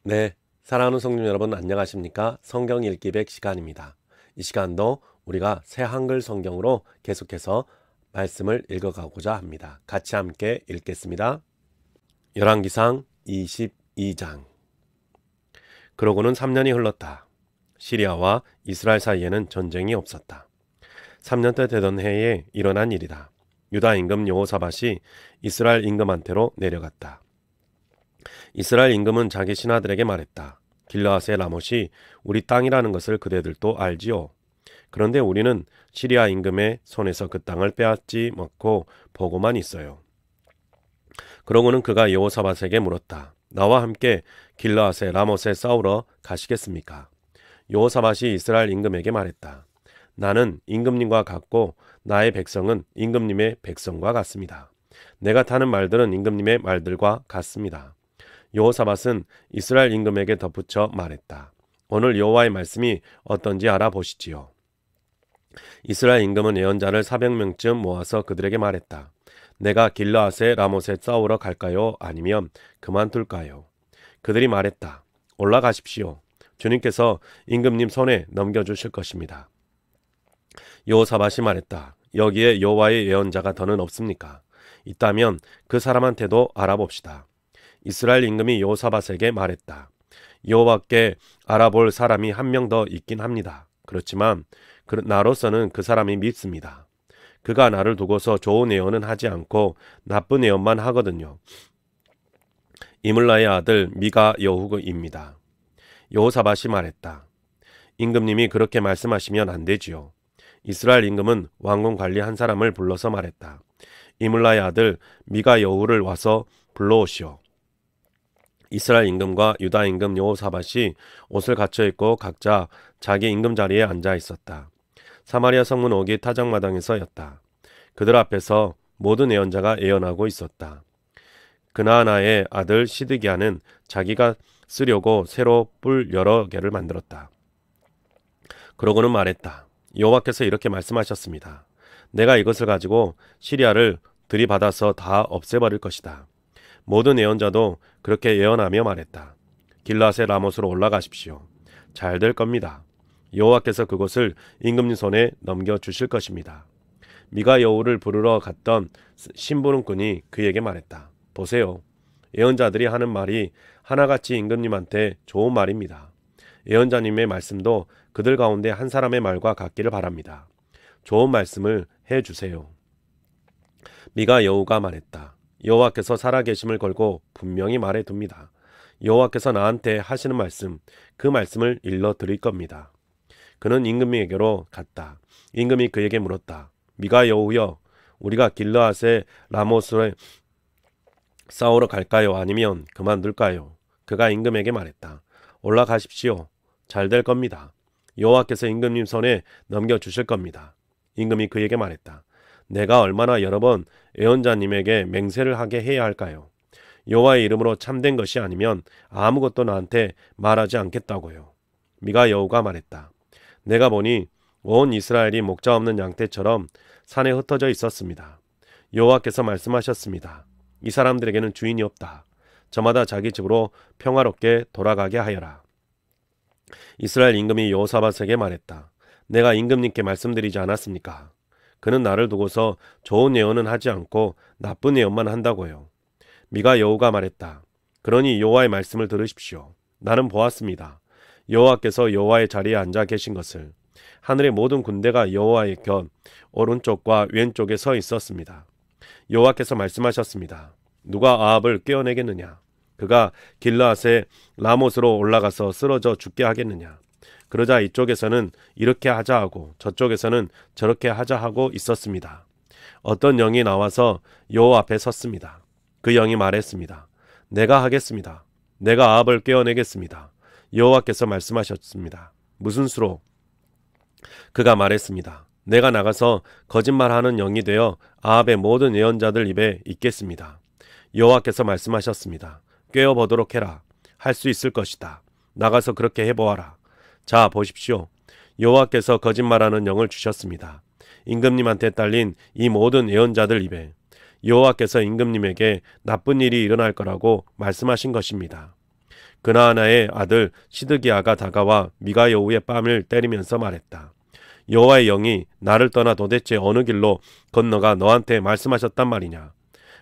네, 사랑하는 성도 여러분 안녕하십니까? 성경 읽기 100 시간입니다. 이 시간도 우리가 새 한글 성경으로 계속해서 말씀을 읽어가고자 합니다. 같이 함께 읽겠습니다. 열왕기상 22장. 그러고는 3년이 흘렀다. 시리아와 이스라엘 사이에는 전쟁이 없었다. 3년째 되던 해에 일어난 일이다. 유다 임금 여호사밧이 이스라엘 임금한테로 내려갔다. 이스라엘 임금은 자기 신하들에게 말했다. 길르앗의 라못이 우리 땅이라는 것을 그대들도 알지요. 그런데 우리는 시리아 임금의 손에서 그 땅을 빼앗지 않고 보고만 있어요. 그러고는 그가 여호사밧에게 물었다. 나와 함께 길르앗의 라못에 싸우러 가시겠습니까? 여호사밧이 이스라엘 임금에게 말했다. 나는 임금님과 같고 나의 백성은 임금님의 백성과 같습니다. 내가 타는 말들은 임금님의 말들과 같습니다. 여호사밧은 이스라엘 임금에게 덧붙여 말했다. 오늘 여호와의 말씀이 어떤지 알아보시지요. 이스라엘 임금은 예언자를 400명쯤 모아서 그들에게 말했다. 내가 길르앗의 라못에 싸우러 갈까요? 아니면 그만둘까요? 그들이 말했다. 올라가십시오. 주님께서 임금님 손에 넘겨주실 것입니다. 여호사밧이 말했다. 여기에 여호와의 예언자가 더는 없습니까? 있다면 그 사람한테도 알아봅시다. 이스라엘 임금이 여호사밧에게 말했다. 여호와께 알아볼 사람이 한 명 더 있긴 합니다. 그렇지만 나로서는 그 사람이 밉습니다. 그가 나를 두고서 좋은 예언은 하지 않고 나쁜 예언만 하거든요. 이물라의 아들 미가 여후입니다. 여호사밧이 말했다. 임금님이 그렇게 말씀하시면 안 되지요. 이스라엘 임금은 왕궁 관리 한 사람을 불러서 말했다. 이물라의 아들 미가 여후를 와서 불러오시오. 이스라엘 임금과 유다 임금 여호사밧이 옷을 갖춰 입고 각자 자기 임금 자리에 앉아 있었다. 사마리아 성문 오기 타작마당에서였다. 그들 앞에서 모든 예언자가 예언하고 있었다. 그나아나의 아들 시드기야는 자기가 쓰려고 새로 뿔 여러 개를 만들었다. 그러고는 말했다. 여호와께서 이렇게 말씀하셨습니다. 내가 이것을 가지고 시리아를 들이받아서 다 없애버릴 것이다. 모든 예언자도 그렇게 예언하며 말했다. 길르앗의 라못으로 올라가십시오. 잘 될 겁니다. 여호와께서 그곳을 임금님 손에 넘겨주실 것입니다. 미가 여후를 부르러 갔던 심부름꾼이 그에게 말했다. 보세요. 예언자들이 하는 말이 하나같이 임금님한테 좋은 말입니다. 예언자님의 말씀도 그들 가운데 한 사람의 말과 같기를 바랍니다. 좋은 말씀을 해주세요. 미가 여후가 말했다. 여호와께서 살아계심을 걸고 분명히 말해둡니다. 여호와께서 나한테 하시는 말씀, 그 말씀을 일러 드릴 겁니다. 그는 임금에게로 갔다. 임금이 그에게 물었다. 미가 여후여, 우리가 길르앗의 라못에 싸우러 갈까요? 아니면 그만둘까요? 그가 임금에게 말했다. 올라가십시오. 잘 될 겁니다. 여호와께서 임금님 손에 넘겨주실 겁니다. 임금이 그에게 말했다. 내가 얼마나 여러 번 예언자님에게 맹세를 하게 해야 할까요? 여호와의 이름으로 참된 것이 아니면 아무것도 나한테 말하지 않겠다고요. 미가 여후가 말했다. 내가 보니 온 이스라엘이 목자 없는 양떼처럼 산에 흩어져 있었습니다. 여호와께서 말씀하셨습니다. 이 사람들에게는 주인이 없다. 저마다 자기 집으로 평화롭게 돌아가게 하여라. 이스라엘 임금이 여호사밧에게 말했다. 내가 임금님께 말씀드리지 않았습니까? 그는 나를 두고서 좋은 예언은 하지 않고 나쁜 예언만 한다고요. 미가 여후가 말했다. 그러니 여호와의 말씀을 들으십시오. 나는 보았습니다. 여호와께서 여호와의 자리에 앉아 계신 것을. 하늘의 모든 군대가 여호와의 곁 오른쪽과 왼쪽에 서 있었습니다. 여호와께서 말씀하셨습니다. 누가 아합을 깨어내겠느냐? 그가 길르앗의 라못으로 올라가서 쓰러져 죽게 하겠느냐? 그러자 이쪽에서는 이렇게 하자 하고 저쪽에서는 저렇게 하자 하고 있었습니다. 어떤 영이 나와서 여호와 앞에 섰습니다. 그 영이 말했습니다. 내가 하겠습니다. 내가 아합을 깨어내겠습니다. 여호와께서 말씀하셨습니다. 무슨 수로? 그가 말했습니다. 내가 나가서 거짓말하는 영이 되어 아합의 모든 예언자들 입에 있겠습니다. 여호와께서 말씀하셨습니다. 꿰어보도록 해라. 할 수 있을 것이다. 나가서 그렇게 해보아라. 자, 보십시오. 여호와께서 거짓말하는 영을 주셨습니다. 임금님한테 딸린 이 모든 예언자들 입에. 여호와께서 임금님에게 나쁜 일이 일어날 거라고 말씀하신 것입니다. 그나아나의 아들 시드기야가 다가와 미가 여우의 뺨을 때리면서 말했다. 여호와의 영이 나를 떠나 도대체 어느 길로 건너가 너한테 말씀하셨단 말이냐.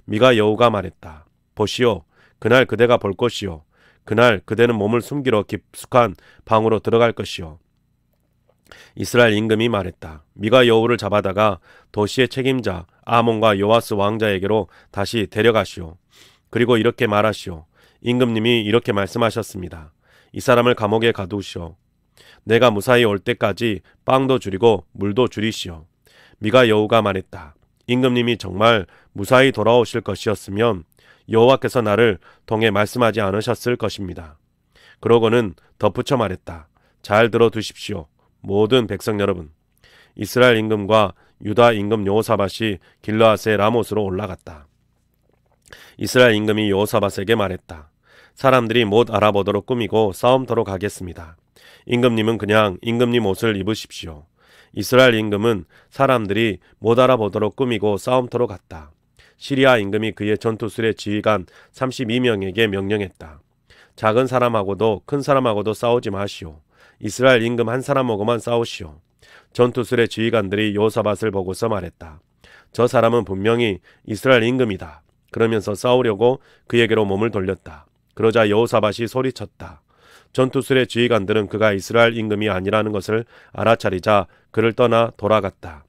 미가 여우가 말했다. 보시오. 그날 그대가 볼 것이요. 그날 그대는 몸을 숨기러 깊숙한 방으로 들어갈 것이요. 이스라엘 임금이 말했다. 미가 여우를 잡아다가 도시의 책임자 아몬과 요아스 왕자에게로 다시 데려가시오. 그리고 이렇게 말하시오. 임금님이 이렇게 말씀하셨습니다. 이 사람을 감옥에 가두시오. 내가 무사히 올 때까지 빵도 줄이고 물도 줄이시오. 미가 여우가 말했다. 임금님이 정말 무사히 돌아오실 것이었으면 여호와께서 나를 통해 말씀하지 않으셨을 것입니다. 그러고는 덧붙여 말했다. 잘 들어두십시오. 모든 백성 여러분. 이스라엘 임금과 유다 임금 여호사밧이 길르앗의 라못으로 올라갔다. 이스라엘 임금이 여호사밧에게 말했다. 사람들이 못 알아보도록 꾸미고 싸움터로 가겠습니다. 임금님은 그냥 임금님 옷을 입으십시오. 이스라엘 임금은 사람들이 못 알아보도록 꾸미고 싸움터로 갔다. 시리아 임금이 그의 전투술의 지휘관 32명에게 명령했다. 작은 사람하고도 큰 사람하고도 싸우지 마시오. 이스라엘 임금 한 사람하고만 싸우시오. 전투술의 지휘관들이 여호사밧을 보고서 말했다. 저 사람은 분명히 이스라엘 임금이다. 그러면서 싸우려고 그에게로 몸을 돌렸다. 그러자 여호사밧이 소리쳤다. 전투술의 지휘관들은 그가 이스라엘 임금이 아니라는 것을 알아차리자 그를 떠나 돌아갔다.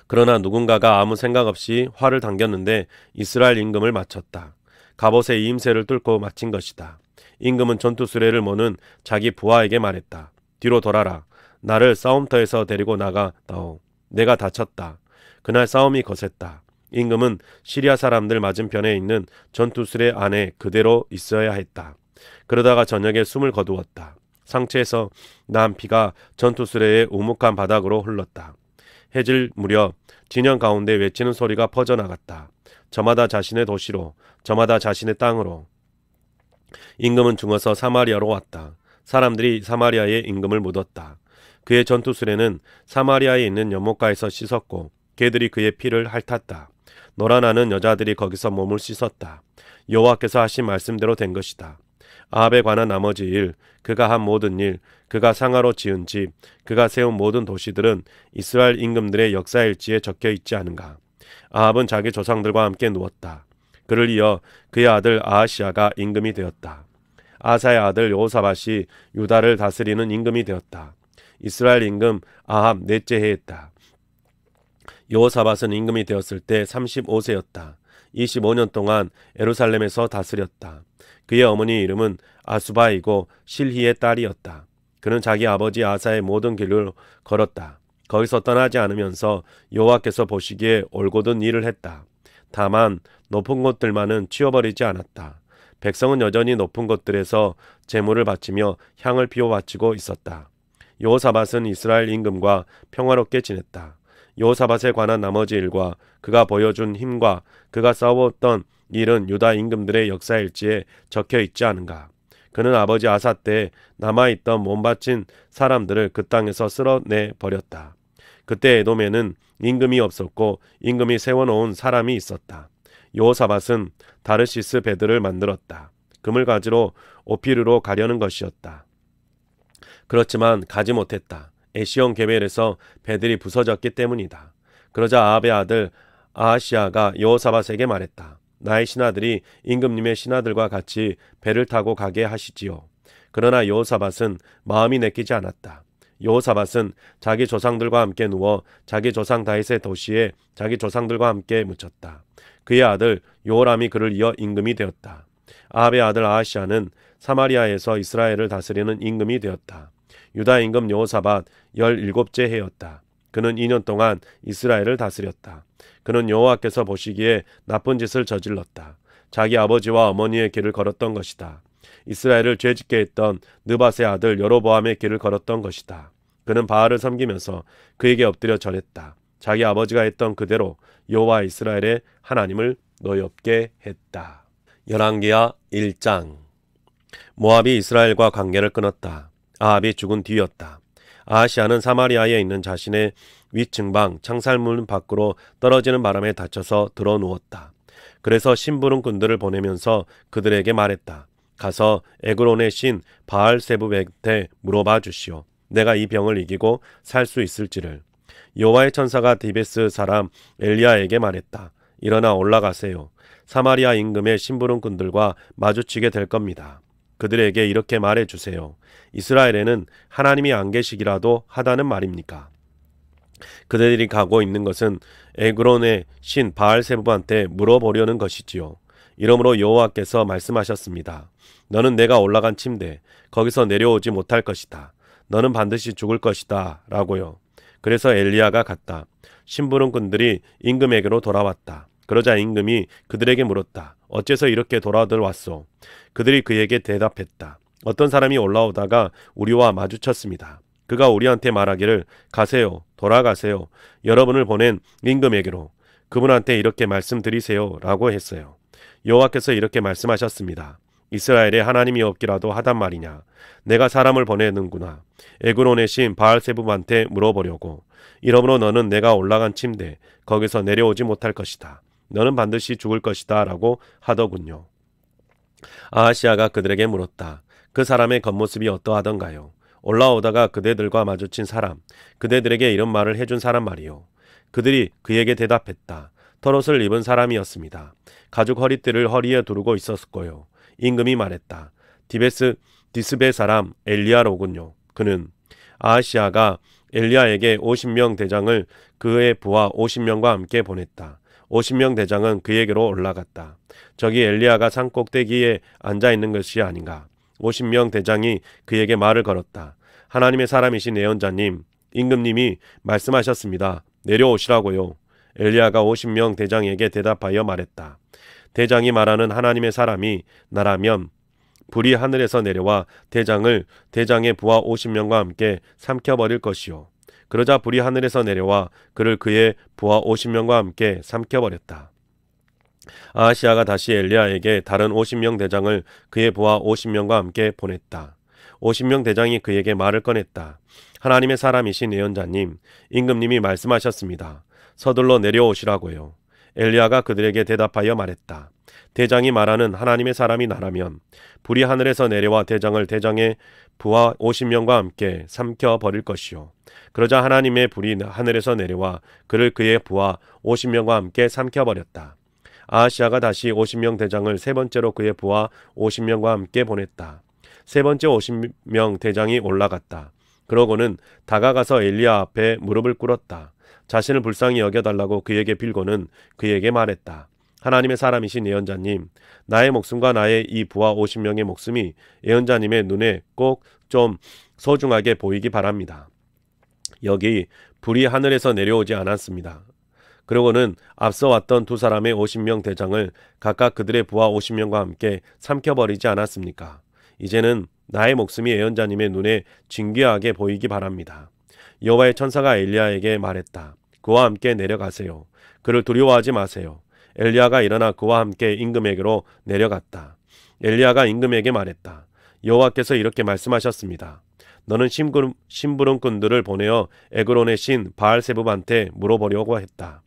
그러나 누군가가 아무 생각 없이 활을 당겼는데 이스라엘 임금을 맞췄다. 갑옷의 이임새를 뚫고 맞힌 것이다. 임금은 전투수레를 모는 자기 부하에게 말했다. 뒤로 돌아라. 나를 싸움터에서 데리고 나가다오. 내가 다쳤다. 그날 싸움이 거셌다. 임금은 시리아 사람들 맞은편에 있는 전투수레 안에 그대로 있어야 했다. 그러다가 저녁에 숨을 거두었다. 상체에서 난 피가 전투수레의 우묵한 바닥으로 흘렀다. 해질 무렵 진영 가운데 외치는 소리가 퍼져나갔다. 저마다 자신의 도시로, 저마다 자신의 땅으로. 임금은 죽어서 사마리아로 왔다. 사람들이 사마리아에 임금을 묻었다. 그의 전투수레는 사마리아에 있는 연못가에서 씻었고 개들이 그의 피를 핥았다. 노란하는 여자들이 거기서 몸을 씻었다. 여호와께서 하신 말씀대로 된 것이다. 아합에 관한 나머지 일, 그가 한 모든 일, 그가 상하로 지은 집, 그가 세운 모든 도시들은 이스라엘 임금들의 역사일지에 적혀 있지 않은가. 아합은 자기 조상들과 함께 누웠다. 그를 이어 그의 아들 아하시아가 임금이 되었다. 아사의 아들 여호사밧이 유다를 다스리는 임금이 되었다. 이스라엘 임금 아합 넷째 해였다. 여호사밧은 임금이 되었을 때 35세였다. 25년 동안 예루살렘에서 다스렸다. 그의 어머니 이름은 아수바이고 실히의 딸이었다. 그는 자기 아버지 아사의 모든 길을 걸었다. 거기서 떠나지 않으면서 여호와께서 보시기에 올곧은 일을 했다. 다만 높은 곳들만은 치워버리지 않았다. 백성은 여전히 높은 곳들에서 제물을 바치며 향을 피워 바치고 있었다. 여호사밧은 이스라엘 임금과 평화롭게 지냈다. 여호사밧에 관한 나머지 일과 그가 보여준 힘과 그가 싸웠던 일은 유다 임금들의 역사일지에 적혀 있지 않은가. 그는 아버지 아사 때 남아있던 몸바친 사람들을 그 땅에서 쓸어내 버렸다. 그때 에돔에는 임금이 없었고 임금이 세워놓은 사람이 있었다. 여호사밧은 다르시스 배들을 만들었다. 금을 가지로 오피르로 가려는 것이었다. 그렇지만 가지 못했다. 에시온 게벨에서 배들이 부서졌기 때문이다. 그러자 아합의 아들 아하시아가 여호사밧에게 말했다. 나의 신하들이 임금님의 신하들과 같이 배를 타고 가게 하시지요. 그러나 여호사밧은 마음이 내키지 않았다. 여호사밧은 자기 조상들과 함께 누워 자기 조상 다윗의 도시에 자기 조상들과 함께 묻혔다. 그의 아들 요호람이 그를 이어 임금이 되었다. 아합의 아들 아하시아는 사마리아에서 이스라엘을 다스리는 임금이 되었다. 유다 임금 여호사밧 17째 해였다. 그는 2년 동안 이스라엘을 다스렸다. 그는 여호와께서 보시기에 나쁜 짓을 저질렀다. 자기 아버지와 어머니의 길을 걸었던 것이다. 이스라엘을 죄짓게 했던 느밧의 아들 여로보암의 길을 걸었던 것이다. 그는 바알을 섬기면서 그에게 엎드려 절했다. 자기 아버지가 했던 그대로 여호와 이스라엘의 하나님을 노엽게 했다. 열왕기하 1장. 모압이 이스라엘과 관계를 끊었다. 아합이 죽은 뒤였다. 아하시아는 사마리아에 있는 자신의 윗층방 창살문 밖으로 떨어지는 바람에 다쳐서 들어 누웠다. 그래서 심부름꾼들을 보내면서 그들에게 말했다. 가서 에그론의 신 바알세붑한테 물어봐 주시오. 내가 이 병을 이기고 살 수 있을지를. 여호와의 천사가 디베스 사람 엘리야에게 말했다. 일어나 올라가세요. 사마리아 임금의 심부름꾼들과 마주치게 될 겁니다. 그들에게 이렇게 말해 주세요. 이스라엘에는 하나님이 안 계시기라도 하다는 말입니까? 그들이 가고 있는 것은 에그론의 신 바알세붑한테 물어보려는 것이지요. 이러므로 여호와께서 말씀하셨습니다. 너는 내가 올라간 침대, 거기서 내려오지 못할 것이다. 너는 반드시 죽을 것이다. 라고요. 그래서 엘리야가 갔다. 심부름꾼들이 임금에게로 돌아왔다. 그러자 임금이 그들에게 물었다. 어째서 이렇게 돌아들 왔소? 그들이 그에게 대답했다. 어떤 사람이 올라오다가 우리와 마주쳤습니다. 그가 우리한테 말하기를 가세요. 돌아가세요. 여러분을 보낸 임금에게로 그분한테 이렇게 말씀드리세요. 라고 했어요. 여호와께서 이렇게 말씀하셨습니다. 이스라엘에 하나님이 없기라도 하단 말이냐. 내가 사람을 보내는구나. 에그론의 신 바알세붑한테 물어보려고. 이러므로 너는 내가 올라간 침대 거기서 내려오지 못할 것이다. 너는 반드시 죽을 것이다. 라고 하더군요. 아하시아가 그들에게 물었다. 그 사람의 겉모습이 어떠하던가요? 올라오다가 그대들과 마주친 사람, 그대들에게 이런 말을 해준 사람 말이요. 그들이 그에게 대답했다. 털옷을 입은 사람이었습니다. 가죽 허리띠를 허리에 두르고 있었고요. 임금이 말했다. 디스베 사람 엘리야로군요. 그는 아하시아가 엘리야에게 50명 대장을 그의 부하 50명과 함께 보냈다. 50명 대장은 그에게로 올라갔다. 저기 엘리야가 산 꼭대기에 앉아 있는 것이 아닌가. 50명 대장이 그에게 말을 걸었다. 하나님의 사람이신 예언자님, 임금님이 말씀하셨습니다. 내려오시라고요. 엘리야가 50명 대장에게 대답하여 말했다. 대장이 말하는 하나님의 사람이 나라면 불이 하늘에서 내려와 대장의 부하 50명과 함께 삼켜버릴 것이요. 그러자 불이 하늘에서 내려와 그를 그의 부하 50명과 함께 삼켜버렸다. 아하시아가 다시 엘리야에게 다른 50명 대장을 그의 부하 50명과 함께 보냈다. 50명 대장이 그에게 말을 꺼냈다. 하나님의 사람이신 예언자님, 임금님이 말씀하셨습니다. 서둘러 내려오시라고요. 엘리야가 그들에게 대답하여 말했다. 대장이 말하는 하나님의 사람이 나라면 불이 하늘에서 내려와 대장의 부하 50명과 함께 삼켜버릴 것이요. 그러자 하나님의 불이 하늘에서 내려와 그를 그의 부하 50명과 함께 삼켜버렸다. 아하시아가 다시 50명 대장을 세 번째로 그의 부하 50명과 함께 보냈다. 세 번째 50명 대장이 올라갔다. 그러고는 다가가서 엘리야 앞에 무릎을 꿇었다. 자신을 불쌍히 여겨달라고 그에게 빌고는 그에게 말했다. 하나님의 사람이신 예언자님, 나의 목숨과 나의 이 부하 50명의 목숨이 예언자님의 눈에 꼭 좀 소중하게 보이기 바랍니다. 여기 불이 하늘에서 내려오지 않았습니다. 그러고는 앞서 왔던 두 사람의 50명 대장을 각각 그들의 부하 50명과 함께 삼켜버리지 않았습니까? 이제는 나의 목숨이 예언자님의 눈에 진귀하게 보이기 바랍니다. 여호와의 천사가 엘리야에게 말했다. 그와 함께 내려가세요. 그를 두려워하지 마세요. 엘리야가 일어나 그와 함께 임금에게로 내려갔다. 엘리야가 임금에게 말했다. 여호와께서 이렇게 말씀하셨습니다. 너는 심부름꾼들을 보내어 에그론의 신 바알세붑한테 물어보려고 했다.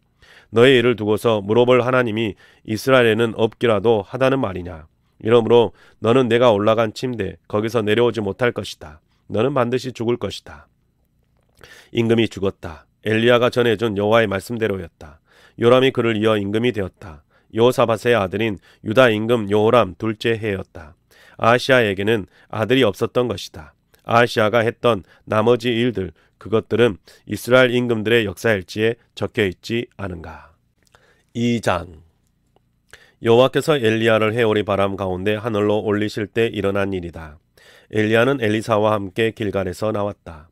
너의 일을 두고서 물어볼 하나님이 이스라엘에는 없기라도 하다는 말이냐. 이러므로 너는 내가 올라간 침대 거기서 내려오지 못할 것이다. 너는 반드시 죽을 것이다. 임금이 죽었다. 엘리야가 전해준 여호와의 말씀대로였다. 요람이 그를 이어 임금이 되었다. 여호사밧의 아들인 유다 임금 여호람 둘째 해였다. 아하시아에게는 아들이 없었던 것이다. 아하시아가 했던 나머지 일들, 그것들은 이스라엘 임금들의 역사일지에 적혀있지 않은가. 2장. 여호와께서 엘리야를 해오리 바람 가운데 하늘로 올리실 때 일어난 일이다. 엘리야는 엘리사와 함께 길갈에서 나왔다.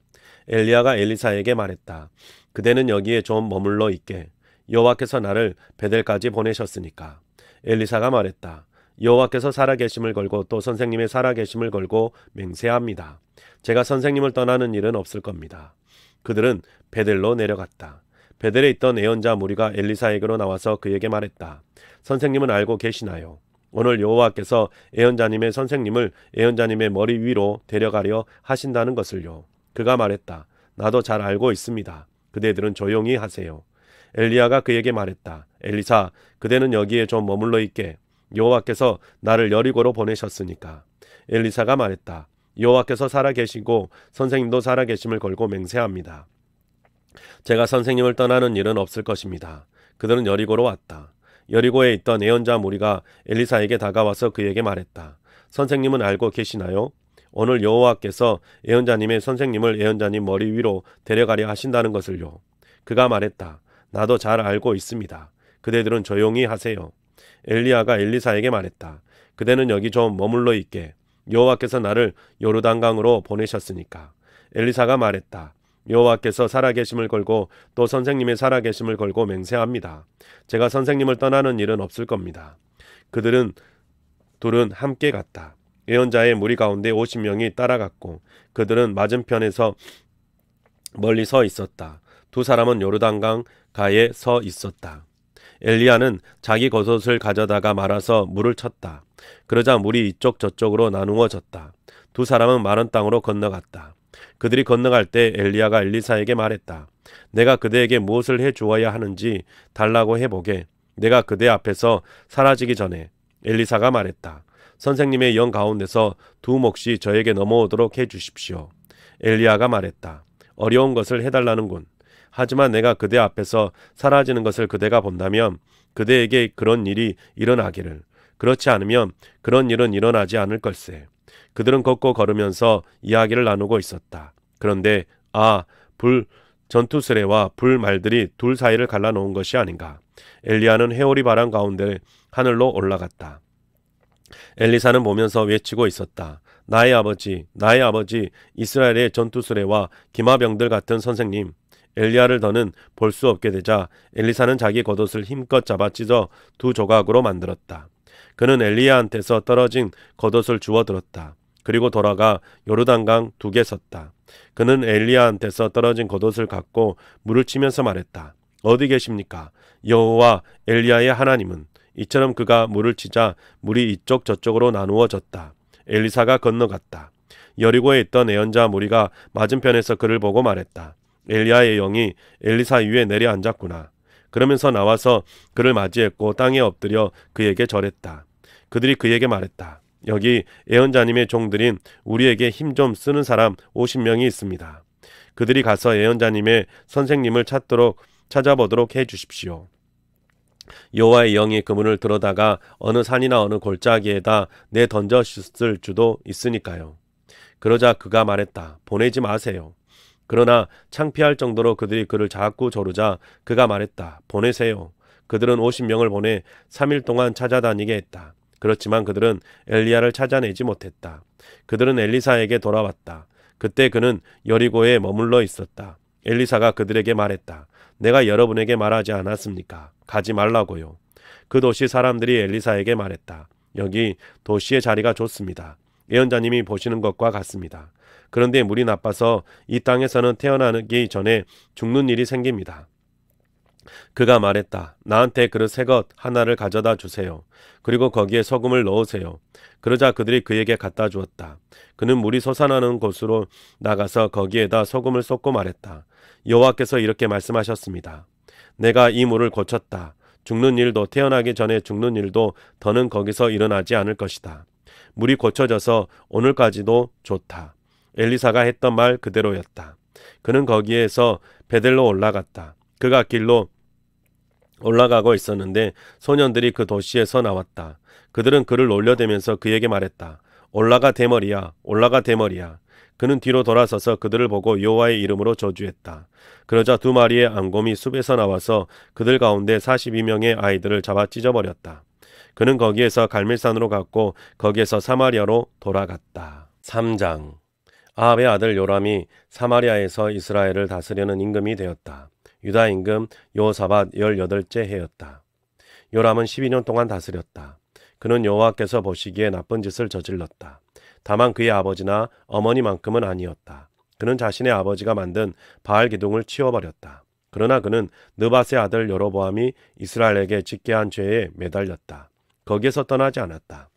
엘리야가 엘리사에게 말했다. 그대는 여기에 좀 머물러 있게. 여호와께서 나를 베델까지 보내셨으니까. 엘리사가 말했다. 여호와께서 살아계심을 걸고 또 선생님의 살아계심을 걸고 맹세합니다. 제가 선생님을 떠나는 일은 없을 겁니다. 그들은 베델로 내려갔다. 베델에 있던 예언자 무리가 엘리사에게로 나와서 그에게 말했다. 선생님은 알고 계시나요? 오늘 여호와께서 예언자님의 선생님을 예언자님의 머리 위로 데려가려 하신다는 것을요. 그가 말했다. 나도 잘 알고 있습니다. 그대들은 조용히 하세요. 엘리야가 그에게 말했다. 엘리사, 그대는 여기에 좀 머물러 있게. 여호와께서 나를 여리고로 보내셨으니까. 엘리사가 말했다. 여호와께서 살아계시고 선생님도 살아계심을 걸고 맹세합니다. 제가 선생님을 떠나는 일은 없을 것입니다. 그들은 여리고로 왔다. 여리고에 있던 예언자 무리가 엘리사에게 다가와서 그에게 말했다. 선생님은 알고 계시나요? 오늘 여호와께서 예언자님의 선생님을 예언자님 머리 위로 데려가려 하신다는 것을요. 그가 말했다. 나도 잘 알고 있습니다. 그대들은 조용히 하세요. 엘리야가 엘리사에게 말했다. 그대는 여기 좀 머물러 있게. 여호와께서 나를 요르단강으로 보내셨으니까. 엘리사가 말했다. 여호와께서 살아계심을 걸고 또 선생님의 살아계심을 걸고 맹세합니다. 제가 선생님을 떠나는 일은 없을 겁니다. 그들은 둘은 함께 갔다. 예언자의 무리 가운데 50명이 따라갔고 그들은 맞은편에서 멀리 서 있었다. 두 사람은 요르단강 가에 서 있었다. 엘리야는 자기 겉옷을 가져다가 말아서 물을 쳤다. 그러자 물이 이쪽 저쪽으로 나누어졌다. 두 사람은 마른 땅으로 건너갔다. 그들이 건너갈 때 엘리야가 엘리사에게 말했다. 내가 그대에게 무엇을 해 주어야 하는지 달라고 해보게. 내가 그대 앞에서 사라지기 전에. 엘리사가 말했다. 선생님의 영 가운데서 두 몫이 저에게 넘어오도록 해 주십시오. 엘리야가 말했다. 어려운 것을 해달라는군. 하지만 내가 그대 앞에서 사라지는 것을 그대가 본다면 그대에게 그런 일이 일어나기를. 그렇지 않으면 그런 일은 일어나지 않을 걸세. 그들은 걷고 걸으면서 이야기를 나누고 있었다. 그런데 전투수레와 불말들이 둘 사이를 갈라놓은 것이 아닌가. 엘리야는 회오리 바람 가운데 하늘로 올라갔다. 엘리사는 보면서 외치고 있었다. 나의 아버지, 나의 아버지, 이스라엘의 전투수레와 기마병들 같은 선생님. 엘리야를 더는 볼 수 없게 되자 엘리사는 자기 겉옷을 힘껏 잡아 찢어 두 조각으로 만들었다. 그는 엘리야한테서 떨어진 겉옷을 주워 들었다. 그리고 돌아가 요르단강 두개 섰다. 그는 엘리야한테서 떨어진 겉옷을 갖고 물을 치면서 말했다. 어디 계십니까? 여호와 엘리야의 하나님은. 이처럼 그가 물을 치자 물이 이쪽 저쪽으로 나누어졌다. 엘리사가 건너갔다. 여리고에 있던 예언자 무리가 맞은편에서 그를 보고 말했다. 엘리야의 영이 엘리사 위에 내려앉았구나. 그러면서 나와서 그를 맞이했고 땅에 엎드려 그에게 절했다. 그들이 그에게 말했다. 여기 예언자님의 종들인 우리에게 힘 좀 쓰는 사람 50명이 있습니다. 그들이 가서 예언자님의 선생님을 찾아보도록 해 주십시오. 여호와의 영이 그문을 들어다가 어느 산이나 어느 골짜기에다 내던졌을 수도 있으니까요. 그러자 그가 말했다. 보내지 마세요. 그러나 창피할 정도로 그들이 그를 자꾸 조르자 그가 말했다. 보내세요. 그들은 50명을 보내 3일 동안 찾아다니게 했다. 그렇지만 그들은 엘리야를 찾아내지 못했다. 그들은 엘리사에게 돌아왔다. 그때 그는 여리고에 머물러 있었다. 엘리사가 그들에게 말했다. 내가 여러분에게 말하지 않았습니까? 가지 말라고요. 그 도시 사람들이 엘리사에게 말했다. 여기 도시의 자리가 좋습니다. 예언자님이 보시는 것과 같습니다. 그런데 물이 나빠서 이 땅에서는 태어나기 전에 죽는 일이 생깁니다. 그가 말했다. 나한테 그릇 새것 하나를 가져다 주세요. 그리고 거기에 소금을 넣으세요. 그러자 그들이 그에게 갖다 주었다. 그는 물이 솟아나는 곳으로 나가서 거기에다 소금을 쏟고 말했다. 여호와께서 이렇게 말씀하셨습니다. 내가 이 물을 고쳤다. 죽는 일도 태어나기 전에 죽는 일도 더는 거기서 일어나지 않을 것이다. 물이 고쳐져서 오늘까지도 좋다. 엘리사가 했던 말 그대로였다. 그는 거기에서 베델로 올라갔다. 그가 길로 올라가고 있었는데 소년들이 그 도시에서 나왔다. 그들은 그를 놀려대면서 그에게 말했다. 올라가 대머리야, 올라가 대머리야. 그는 뒤로 돌아서서 그들을 보고 여호와의 이름으로 저주했다. 그러자 두 마리의 앙곰이 숲에서 나와서 그들 가운데 42명의 아이들을 잡아 찢어버렸다. 그는 거기에서 갈멜산으로 갔고 거기에서 사마리아로 돌아갔다. 3장. 아합의 아들 요람이 사마리아에서 이스라엘을 다스리는 임금이 되었다. 유다 임금 여호사밧 18째 해였다. 요람은 12년 동안 다스렸다. 그는 여호와께서 보시기에 나쁜 짓을 저질렀다. 다만 그의 아버지나 어머니만큼은 아니었다. 그는 자신의 아버지가 만든 바알 기둥을 치워버렸다. 그러나 그는 느밧의 아들 여로보암이 이스라엘에게 짓게 한 죄에 매달렸다. 거기에서 떠나지 않았다.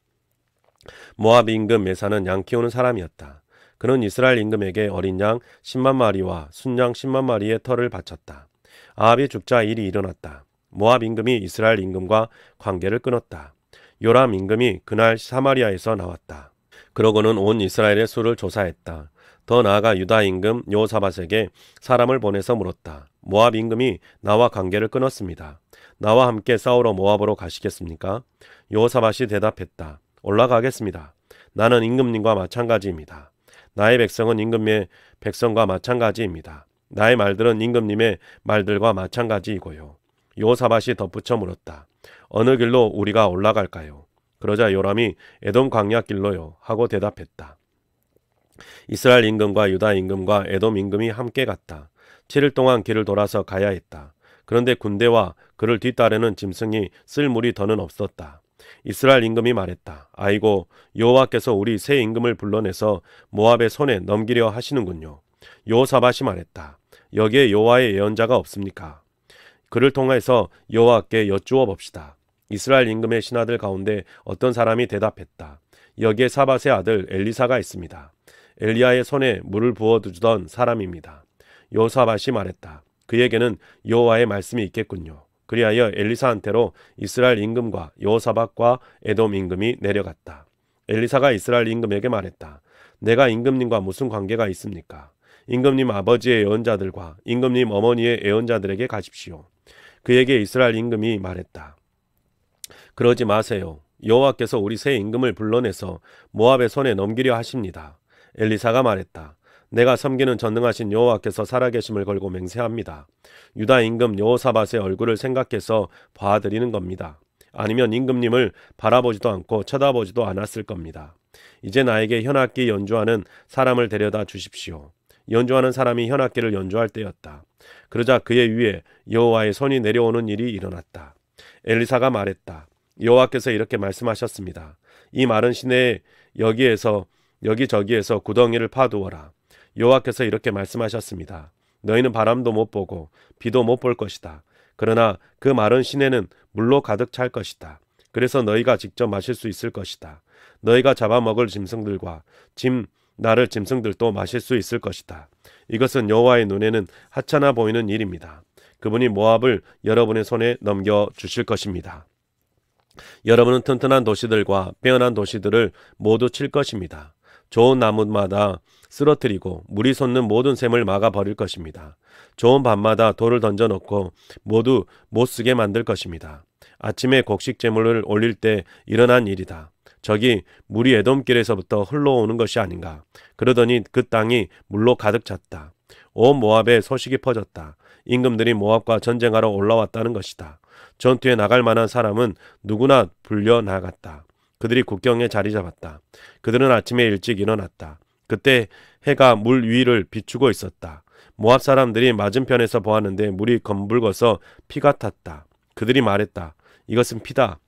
모압 임금 메사는 양 키우는 사람이었다. 그는 이스라엘 임금에게 어린 양 10만 마리와 순양 10만 마리의 털을 바쳤다. 아합이 죽자 일이 일어났다. 모압 임금이 이스라엘 임금과 관계를 끊었다. 요람 임금이 그날 사마리아에서 나왔다. 그러고는 온 이스라엘의 수를 조사했다. 더 나아가 유다 임금 여호사밧에게 사람을 보내서 물었다. 모압 임금이 나와 관계를 끊었습니다. 나와 함께 싸우러 모압으로 가시겠습니까? 여호사밧이 대답했다. 올라가겠습니다. 나는 임금님과 마찬가지입니다. 나의 백성은 임금의 백성과 마찬가지입니다. 나의 말들은 임금님의 말들과 마찬가지이고요. 여호사밧이 덧붙여 물었다. 어느 길로 우리가 올라갈까요? 그러자 요람이 에돔 광야 길로요 하고 대답했다. 이스라엘 임금과 유다 임금과 에돔 임금이 함께 갔다. 7일 동안 길을 돌아서 가야 했다. 그런데 군대와 그를 뒤따르는 짐승이 쓸 물이 더는 없었다. 이스라엘 임금이 말했다. 아이고, 여호와께서 우리 새 임금을 불러내서 모압의 손에 넘기려 하시는군요. 여호사밧이 말했다. 여기에 여호와의 예언자가 없습니까? 그를 통해서 여호와께 여쭈어 봅시다. 이스라엘 임금의 신하들 가운데 어떤 사람이 대답했다. 여기에 사밧의 아들 엘리사가 있습니다. 엘리야의 손에 물을 부어주던 사람입니다. 여호사밧이 말했다. 그에게는 여호와의 말씀이 있겠군요. 그리하여 엘리사한테로 이스라엘 임금과 여호사밧과 에돔 임금이 내려갔다. 엘리사가 이스라엘 임금에게 말했다. 내가 임금님과 무슨 관계가 있습니까? 임금님 아버지의 예언자들과 임금님 어머니의 예언자들에게 가십시오. 그에게 이스라엘 임금이 말했다. 그러지 마세요. 여호와께서 우리 새 임금을 불러내서 모압의 손에 넘기려 하십니다. 엘리사가 말했다. 내가 섬기는 전능하신 여호와께서 살아계심을 걸고 맹세합니다. 유다 임금 여호사밧의 얼굴을 생각해서 봐드리는 겁니다. 아니면 임금님을 바라보지도 않고 쳐다보지도 않았을 겁니다. 이제 나에게 현악기 연주하는 사람을 데려다 주십시오. 연주하는 사람이 현악기를 연주할 때였다. 그러자 그의 위에 여호와의 손이 내려오는 일이 일어났다. 엘리사가 말했다. 여호와께서 이렇게 말씀하셨습니다. 이 마른 시내에 여기저기에서 구덩이를 파두어라. 여호와께서 이렇게 말씀하셨습니다. 너희는 바람도 못 보고 비도 못 볼 것이다. 그러나 그 마른 시내는 물로 가득 찰 것이다. 그래서 너희가 직접 마실 수 있을 것이다. 너희가 잡아먹을 짐승들과 나를 짐승들도 마실 수 있을 것이다. 이것은 여호와의 눈에는 하찮아 보이는 일입니다. 그분이 모압을 여러분의 손에 넘겨주실 것입니다. 여러분은 튼튼한 도시들과 빼어난 도시들을 모두 칠 것입니다. 좋은 나무마다 쓰러뜨리고 물이 솟는 모든 샘을 막아버릴 것입니다. 좋은 밭마다 돌을 던져놓고 모두 못쓰게 만들 것입니다. 아침에 곡식 제물을 올릴 때 일어난 일이다. 저기 물이 에돔길에서부터 흘러오는 것이 아닌가. 그러더니 그 땅이 물로 가득 찼다. 온 모압에 소식이 퍼졌다. 임금들이 모압과 전쟁하러 올라왔다는 것이다. 전투에 나갈 만한 사람은 누구나 불려 나갔다. 그들이 국경에 자리 잡았다. 그들은 아침에 일찍 일어났다. 그때 해가 물 위를 비추고 있었다. 모압 사람들이 맞은편에서 보았는데 물이 검붉어서 피가 탔다. 그들이 말했다. 이것은 피다.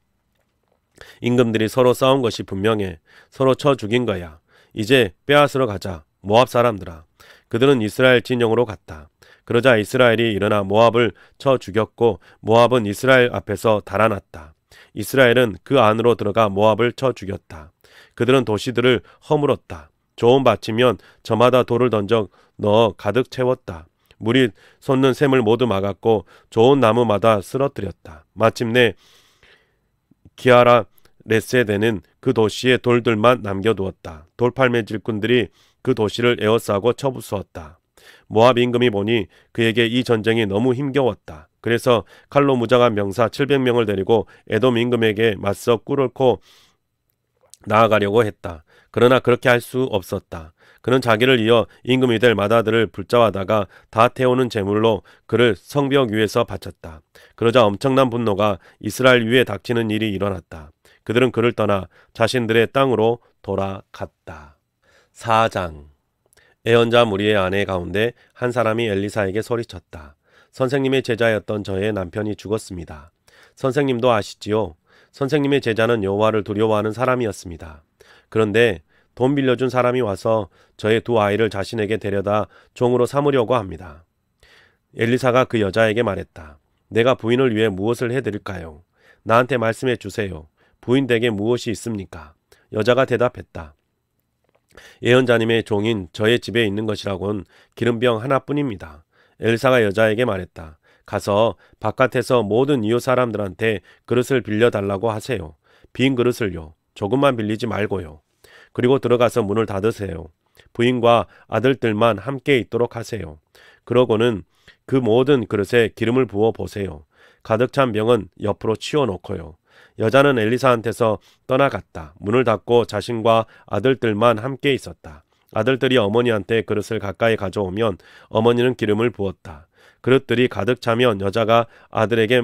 임금들이 서로 싸운 것이 분명해. 서로 쳐 죽인 거야. 이제 빼앗으러 가자. 모압 사람들아. 그들은 이스라엘 진영으로 갔다. 그러자 이스라엘이 일어나 모압을 쳐 죽였고 모압은 이스라엘 앞에서 달아났다. 이스라엘은 그 안으로 들어가 모압을 쳐 죽였다. 그들은 도시들을 허물었다. 좋은 밭이면 저마다 돌을 던져 넣어 가득 채웠다. 물이 솟는 샘을 모두 막았고 좋은 나무마다 쓰러뜨렸다. 마침내 기아라 레세데는 그 도시의 돌들만 남겨두었다. 돌팔매 질꾼들이 그 도시를 에워싸고 쳐부수었다. 모압 임금이 보니 그에게 이 전쟁이 너무 힘겨웠다. 그래서 칼로 무장한 명사 700명을 데리고 에돔 임금에게 맞서 꿇고 나아가려고 했다. 그러나 그렇게 할 수 없었다. 그는 자기를 이어 임금이 될 마다들을 붙잡아다가 다 태우는 제물로 그를 성벽 위에서 바쳤다. 그러자 엄청난 분노가 이스라엘 위에 닥치는 일이 일어났다. 그들은 그를 떠나 자신들의 땅으로 돌아갔다. 4장. 예언자 무리의 아내 가운데 한 사람이 엘리사에게 소리쳤다. 선생님의 제자였던 저의 남편이 죽었습니다. 선생님도 아시지요? 선생님의 제자는 여호와를 두려워하는 사람이었습니다. 그런데 돈 빌려준 사람이 와서 저의 두 아이를 자신에게 데려다 종으로 삼으려고 합니다. 엘리사가 그 여자에게 말했다. 내가 부인을 위해 무엇을 해드릴까요? 나한테 말씀해 주세요. 부인 댁에 무엇이 있습니까? 여자가 대답했다. 예언자님의 종인 저의 집에 있는 것이라곤 기름병 하나뿐입니다. 엘리사가 여자에게 말했다. 가서 바깥에서 모든 이웃 사람들한테 그릇을 빌려달라고 하세요. 빈 그릇을요. 조금만 빌리지 말고요. 그리고 들어가서 문을 닫으세요. 부인과 아들들만 함께 있도록 하세요. 그러고는 그 모든 그릇에 기름을 부어 보세요. 가득 찬 병은 옆으로 치워놓고요. 여자는 엘리사한테서 떠나갔다. 문을 닫고 자신과 아들들만 함께 있었다. 아들들이 어머니한테 그릇을 가까이 가져오면 어머니는 기름을 부었다. 그릇들이 가득 차면 여자가 아들에게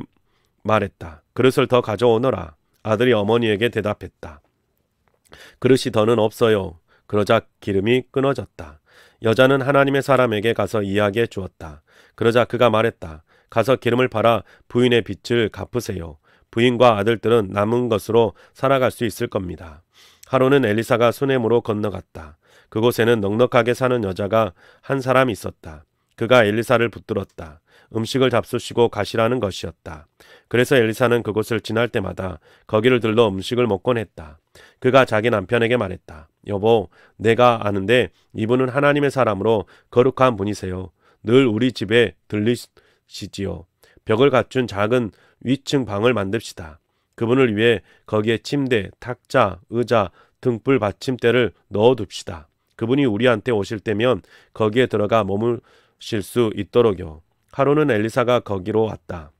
말했다. 그릇을 더 가져오너라. 아들이 어머니에게 대답했다. 그릇이 더는 없어요. 그러자 기름이 끊어졌다. 여자는 하나님의 사람에게 가서 이야기해 주었다. 그러자 그가 말했다. 가서 기름을 팔아 부인의 빚을 갚으세요. 부인과 아들들은 남은 것으로 살아갈 수 있을 겁니다. 하루는 엘리사가 수넴으로 건너갔다. 그곳에는 넉넉하게 사는 여자가 한 사람이 있었다. 그가 엘리사를 붙들었다. 음식을 잡수시고 가시라는 것이었다. 그래서 엘리사는 그곳을 지날 때마다 거기를 들러 음식을 먹곤 했다. 그가 자기 남편에게 말했다. 여보, 내가 아는데 이분은 하나님의 사람으로 거룩한 분이세요. 늘 우리 집에 들리시지요. 벽을 갖춘 작은 위층 방을 만듭시다. 그분을 위해 거기에 침대, 탁자, 의자, 등불 받침대를 넣어둡시다. 그분이 우리한테 오실 때면 거기에 들어가 머무실 수 있도록요. 하루는 엘리사가 거기로 왔다.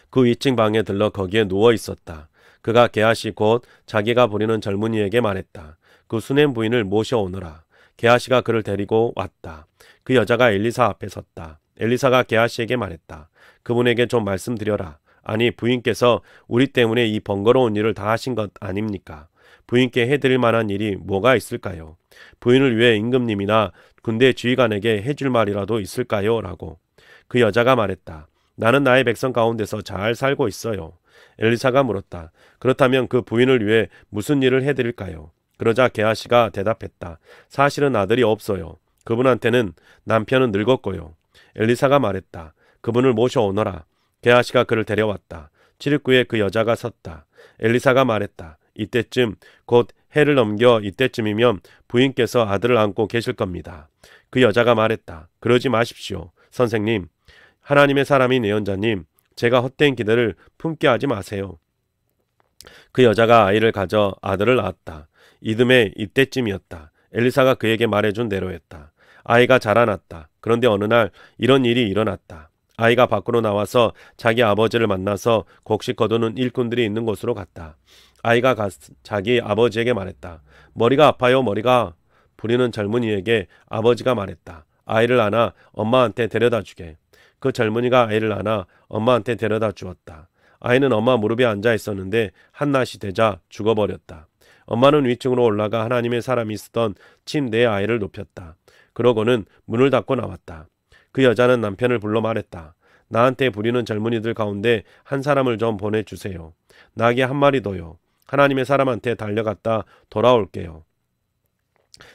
그 위층 방에 들러 거기에 누워 있었다. 그가 게하시 곧 자기가 부리는 젊은이에게 말했다. 그 수넴 부인을 모셔오너라. 게하시가 그를 데리고 왔다. 그 여자가 엘리사 앞에 섰다. 엘리사가 게하시에게 말했다. 그분에게 좀 말씀드려라. 아니, 부인께서 우리 때문에 이 번거로운 일을 다 하신 것 아닙니까? 부인께 해드릴 만한 일이 뭐가 있을까요? 부인을 위해 임금님이나 군대 지휘관에게 해줄 말이라도 있을까요? 라고. 그 여자가 말했다. 나는 나의 백성 가운데서 잘 살고 있어요. 엘리사가 물었다. 그렇다면 그 부인을 위해 무슨 일을 해드릴까요? 그러자 게하시가 대답했다. 사실은 아들이 없어요. 그분한테는 남편은 늙었고요. 엘리사가 말했다. 그분을 모셔오너라. 게하시가 그를 데려왔다. 출입구에 그 여자가 섰다. 엘리사가 말했다. 이때쯤 곧 해를 넘겨 이때쯤이면 부인께서 아들을 안고 계실 겁니다. 그 여자가 말했다. 그러지 마십시오. 선생님, 하나님의 사람인 예언자님, 제가 헛된 기대를 품게 하지 마세요. 그 여자가 아이를 가져 아들을 낳았다. 이듬해 이때쯤이었다. 엘리사가 그에게 말해준 대로였다. 아이가 자라났다. 그런데 어느 날 이런 일이 일어났다. 아이가 밖으로 나와서 자기 아버지를 만나서 곡식 거두는 일꾼들이 있는 곳으로 갔다. 아이가 자기 아버지에게 말했다. 머리가 아파요, 머리가. 부리는 젊은이에게 아버지가 말했다. 아이를 안아 엄마한테 데려다 주게. 그 젊은이가 아이를 안아 엄마한테 데려다 주었다. 아이는 엄마 무릎에 앉아 있었는데 한낮이 되자 죽어버렸다. 엄마는 위층으로 올라가 하나님의 사람이 있었던 침대에 아이를 눕혔다. 그러고는 문을 닫고 나왔다. 그 여자는 남편을 불러 말했다. 나한테 부리는 젊은이들 가운데 한 사람을 좀 보내주세요. 나에게 한 마리 더요. 하나님의 사람한테 달려갔다 돌아올게요.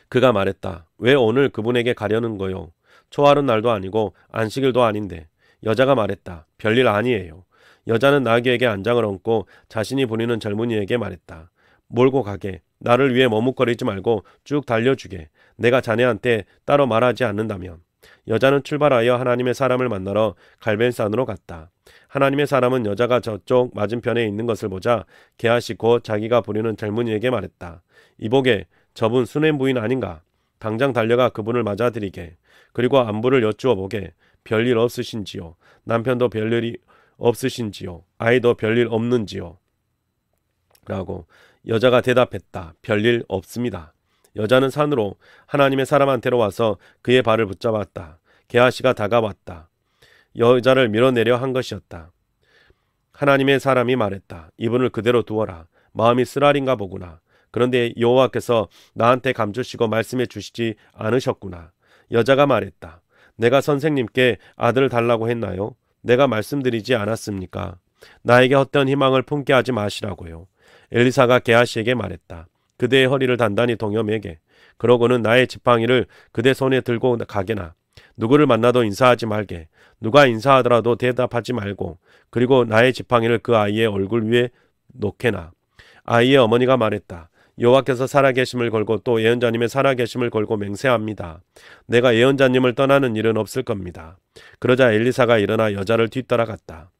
그가 말했다. 왜 오늘 그분에게 가려는 거요? 초하루 날도 아니고 안식일도 아닌데. 여자가 말했다. 별일 아니에요. 여자는 나귀에게 안장을 얹고 자신이 부리는 젊은이에게 말했다. 몰고 가게. 나를 위해 머뭇거리지 말고 쭉 달려주게. 내가 자네한테 따로 말하지 않는다면. 여자는 출발하여 하나님의 사람을 만나러 갈멜산으로 갔다. 하나님의 사람은 여자가 저쪽 맞은편에 있는 것을 보자 게하시 곧 자기가 부리는 젊은이에게 말했다. 이보게, 저분 수넴 부인 아닌가? 당장 달려가 그분을 맞아들이게. 그리고 안부를 여쭈어 보게. 별일 없으신지요? 남편도 별일이 없으신지요? 아이도 별일 없는지요? 라고. 여자가 대답했다. 별일 없습니다. 여자는 산으로 하나님의 사람한테로 와서 그의 발을 붙잡았다. 게하시가 다가왔다. 여자를 밀어내려 한 것이었다. 하나님의 사람이 말했다. 이분을 그대로 두어라. 마음이 쓰라린가 보구나. 그런데 여호와께서 나한테 감추시고 말씀해 주시지 않으셨구나. 여자가 말했다. 내가 선생님께 아들을 달라고 했나요? 내가 말씀드리지 않았습니까? 나에게 헛된 희망을 품게 하지 마시라고요. 엘리사가 게하시에게 말했다. 그대의 허리를 단단히 동여 매게. 그러고는 나의 지팡이를 그대 손에 들고 가게나. 누구를 만나도 인사하지 말게. 누가 인사하더라도 대답하지 말고. 그리고 나의 지팡이를 그 아이의 얼굴 위에 놓게나. 아이의 어머니가 말했다. 여호와께서 살아계심을 걸고 또 예언자님의 살아계심을 걸고 맹세합니다. 내가 예언자님을 떠나는 일은 없을 겁니다. 그러자 엘리사가 일어나 여자를 뒤따라갔다.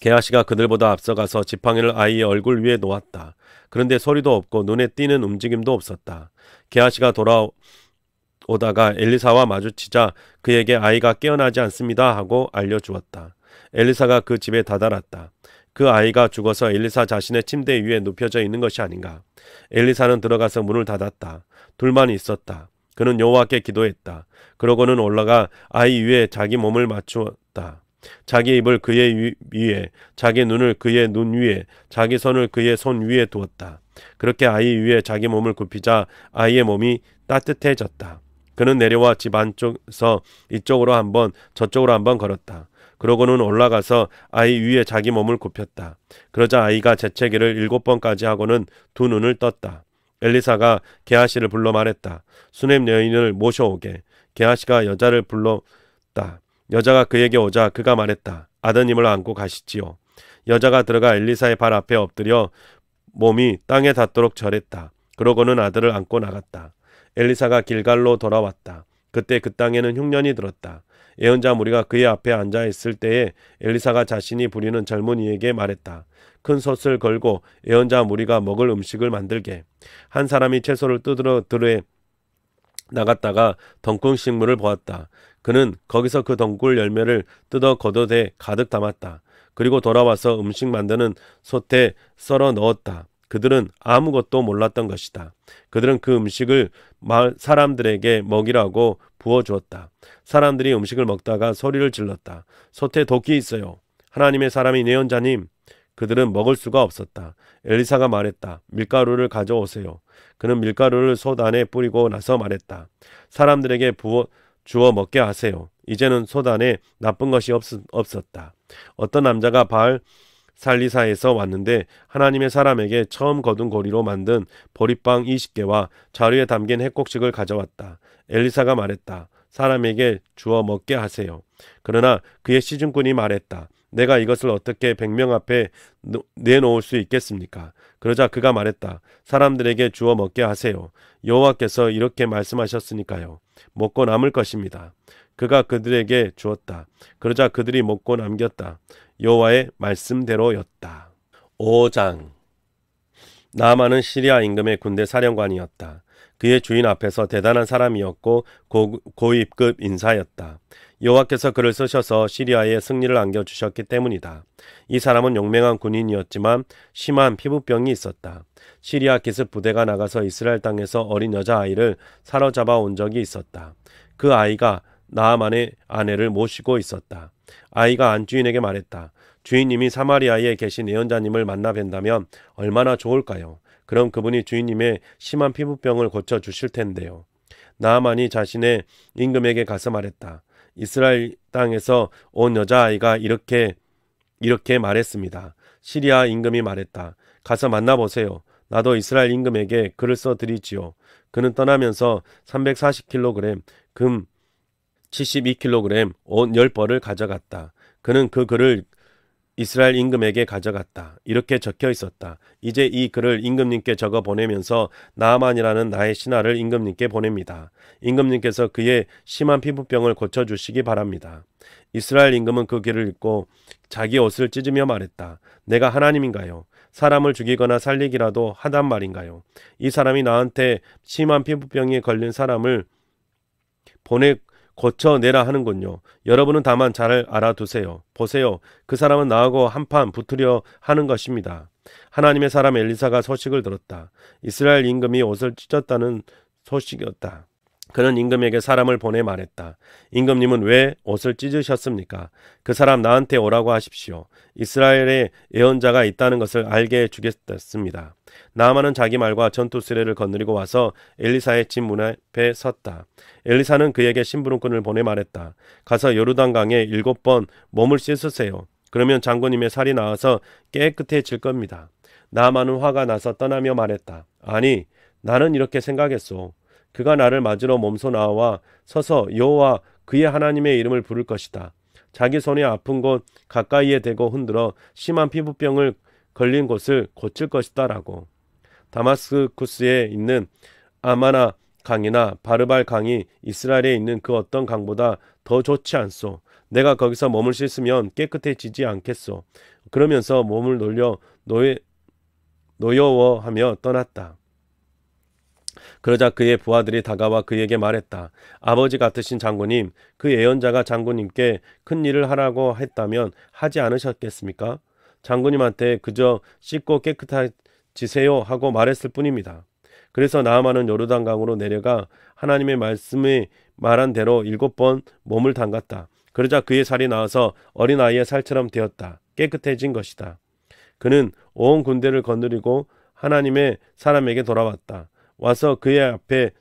게하시가 그들보다 앞서가서 지팡이를 아이의 얼굴 위에 놓았다. 그런데 소리도 없고 눈에 띄는 움직임도 없었다. 게하시가 돌아오다가 엘리사와 마주치자 그에게 아이가 깨어나지 않습니다 하고 알려주었다. 엘리사가 그 집에 다다랐다. 그 아이가 죽어서 엘리사 자신의 침대 위에 눕혀져 있는 것이 아닌가. 엘리사는 들어가서 문을 닫았다. 둘만 있었다. 그는 여호와께 기도했다. 그러고는 올라가 아이 위에 자기 몸을 맞추었다. 자기 입을 그의 위에, 자기 눈을 그의 눈 위에, 자기 손을 그의 손 위에 두었다. 그렇게 아이 위에 자기 몸을 굽히자 아이의 몸이 따뜻해졌다. 그는 내려와 집 안쪽에서 이쪽으로 한번 저쪽으로 한번 걸었다. 그러고는 올라가서 아이 위에 자기 몸을 굽혔다. 그러자 아이가 재채기를 7번까지 하고는 두 눈을 떴다. 엘리사가 게하시를 불러 말했다. 수넴 여인을 모셔오게. 게하시가 여자를 불렀다. 여자가 그에게 오자 그가 말했다. 아드님을 안고 가시지요. 여자가 들어가 엘리사의 발 앞에 엎드려 몸이 땅에 닿도록 절했다. 그러고는 아들을 안고 나갔다. 엘리사가 길갈로 돌아왔다. 그때 그 땅에는 흉년이 들었다. 예언자 무리가 그의 앞에 앉아 있을 때에 엘리사가 자신이 부리는 젊은이에게 말했다. 큰 솥을 걸고 예언자 무리가 먹을 음식을 만들게. 한 사람이 채소를 뜯으러 들에 나갔다가 덩굴 식물을 보았다. 그는 거기서 그 덩굴 열매를 뜯어 걷어대 가득 담았다. 그리고 돌아와서 음식 만드는 솥에 썰어 넣었다. 그들은 아무것도 몰랐던 것이다. 그들은 그 음식을 마을 사람들에게 먹이라고 부어주었다. 사람들이 음식을 먹다가 소리를 질렀다. 솥에 독이 있어요. 하나님의 사람인 예언자님. 그들은 먹을 수가 없었다. 엘리사가 말했다. 밀가루를 가져오세요. 그는 밀가루를 솥 안에 뿌리고 나서 말했다. 사람들에게 주어 먹게 하세요. 이제는 솥 안에 나쁜 것이 없었다. 어떤 남자가 바알 살리사에서 왔는데 하나님의 사람에게 처음 거둔 고리로 만든 보리빵 20개와 자루에 담긴 햇곡식을 가져왔다. 엘리사가 말했다. 사람에게 주어 먹게 하세요. 그러나 그의 시중꾼이 말했다. 내가 이것을 어떻게 100명 앞에 내놓을 수 있겠습니까? 그러자 그가 말했다. 사람들에게 주어 먹게 하세요. 여호와께서 이렇게 말씀하셨으니까요. 먹고 남을 것입니다. 그가 그들에게 주었다. 그러자 그들이 먹고 남겼다. 여호와의 말씀대로였다. 5장. 나아만은 시리아 임금의 군대 사령관이었다. 그의 주인 앞에서 대단한 사람이었고 고위급 인사였다. 여호와께서 그를 쓰셔서 시리아에 승리를 안겨주셨기 때문이다. 이 사람은 용맹한 군인이었지만 심한 피부병이 있었다. 시리아 기습 부대가 나가서 이스라엘 땅에서 어린 여자아이를 사로잡아 온 적이 있었다. 그 아이가 나아만의 아내를 모시고 있었다. 아이가 안주인에게 말했다. 주인님이 사마리아에 계신 예언자님을 만나 뵌다면 얼마나 좋을까요? 그럼 그분이 주인님의 심한 피부병을 고쳐주실 텐데요. 나아만이 자신의 임금에게 가서 말했다. 이스라엘 땅에서 온 여자아이가 이렇게 말했습니다. 시리아 임금이 말했다. 가서 만나보세요. 나도 이스라엘 임금에게 글을 써드리지요. 그는 떠나면서 340kg, 금 72kg, 옷 10벌을 가져갔다. 그는 그 글을 이스라엘 임금에게 가져갔다. 이렇게 적혀 있었다. 이제 이 글을 임금님께 적어 보내면서 나아만이라는 나의 신하를 임금님께 보냅니다. 임금님께서 그의 심한 피부병을 고쳐주시기 바랍니다. 이스라엘 임금은 그 글을 읽고 자기 옷을 찢으며 말했다. 내가 하나님인가요? 사람을 죽이거나 살리기라도 하단 말인가요? 이 사람이 나한테 심한 피부병에 걸린 사람을 고쳐내라 하는군요. 여러분은 다만 잘 알아두세요. 보세요. 그 사람은 나하고 한판 붙으려 하는 것입니다. 하나님의 사람 엘리사가 소식을 들었다. 이스라엘 임금이 옷을 찢었다는 소식이었다. 그는 임금에게 사람을 보내 말했다. 임금님은 왜 옷을 찢으셨습니까? 그 사람 나한테 오라고 하십시오. 이스라엘에 예언자가 있다는 것을 알게 해주겠습니다. 나아만은 자기 말과 전투 수레를 거느리고 와서 엘리사의 집 문 앞에 섰다. 엘리사는 그에게 심부름꾼을 보내 말했다. 가서 요르단강에 7번 몸을 씻으세요. 그러면 장군님의 살이 나와서 깨끗해질 겁니다. 나아만은 화가 나서 떠나며 말했다. 아니, 나는 이렇게 생각했소. 그가 나를 맞으러 몸소 나와 서서 여호와 그의 하나님의 이름을 부를 것이다. 자기 손이 아픈 곳 가까이에 대고 흔들어 심한 피부병을 걸린 곳을 고칠 것이다 라고. 다마스쿠스에 있는 아마나 강이나 바르발 강이 이스라엘에 있는 그 어떤 강보다 더 좋지 않소. 내가 거기서 몸을 씻으면 깨끗해지지 않겠소. 그러면서 몸을 놀려 노여워하며 떠났다. 그러자 그의 부하들이 다가와 그에게 말했다. 아버지 같으신 장군님, 그 예언자가 장군님께 큰 일을 하라고 했다면 하지 않으셨겠습니까? 장군님한테 그저 씻고 깨끗해지세요 하고 말했을 뿐입니다. 그래서 나아만은 요르단강으로 내려가 하나님의 말씀에 말한 대로 7번 몸을 담갔다. 그러자 그의 살이 나와서 어린아이의 살처럼 되었다. 깨끗해진 것이다. 그는 온 군대를 거느리고 하나님의 사람에게 돌아왔다. 와서 그의 앞에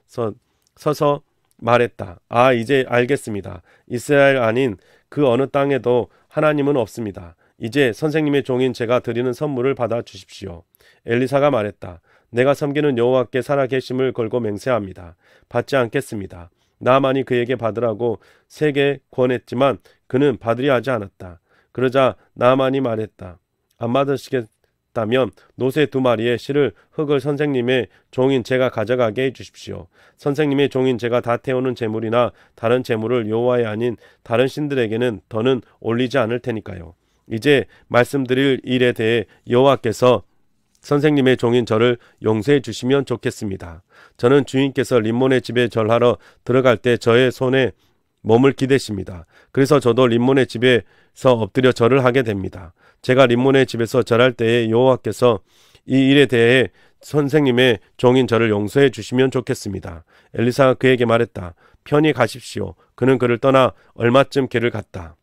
서서 말했다. 아, 이제 알겠습니다. 이스라엘 아닌 그 어느 땅에도 하나님은 없습니다. 이제 선생님의 종인 제가 드리는 선물을 받아 주십시오. 엘리사가 말했다. 내가 섬기는 여호와께 살아계심을 걸고 맹세합니다. 받지 않겠습니다. 나만이 그에게 받으라고 3개 권했지만 그는 받으려 하지 않았다. 그러자 나만이 말했다. 안 받으시겠다면 노새 2마리의 실을 흙을 선생님의 종인 제가 가져가게 해주십시오. 선생님의 종인 제가 다 태우는 제물이나 다른 제물을 여호와의 아닌 다른 신들에게는 더는 올리지 않을 테니까요. 이제 말씀드릴 일에 대해 여호와께서 선생님의 종인 저를 용서해 주시면 좋겠습니다. 저는 주인께서 림몬의 집에 절하러 들어갈 때 저의 손에 몸을 기대십니다. 그래서 저도 림몬의 집에서 엎드려 절을 하게 됩니다. 제가 림몬의 집에서 절할 때에 여호와께서 이 일에 대해 선생님의 종인 저를 용서해 주시면 좋겠습니다. 엘리사가 그에게 말했다. 편히 가십시오. 그는 그를 떠나 얼마쯤 길을 갔다.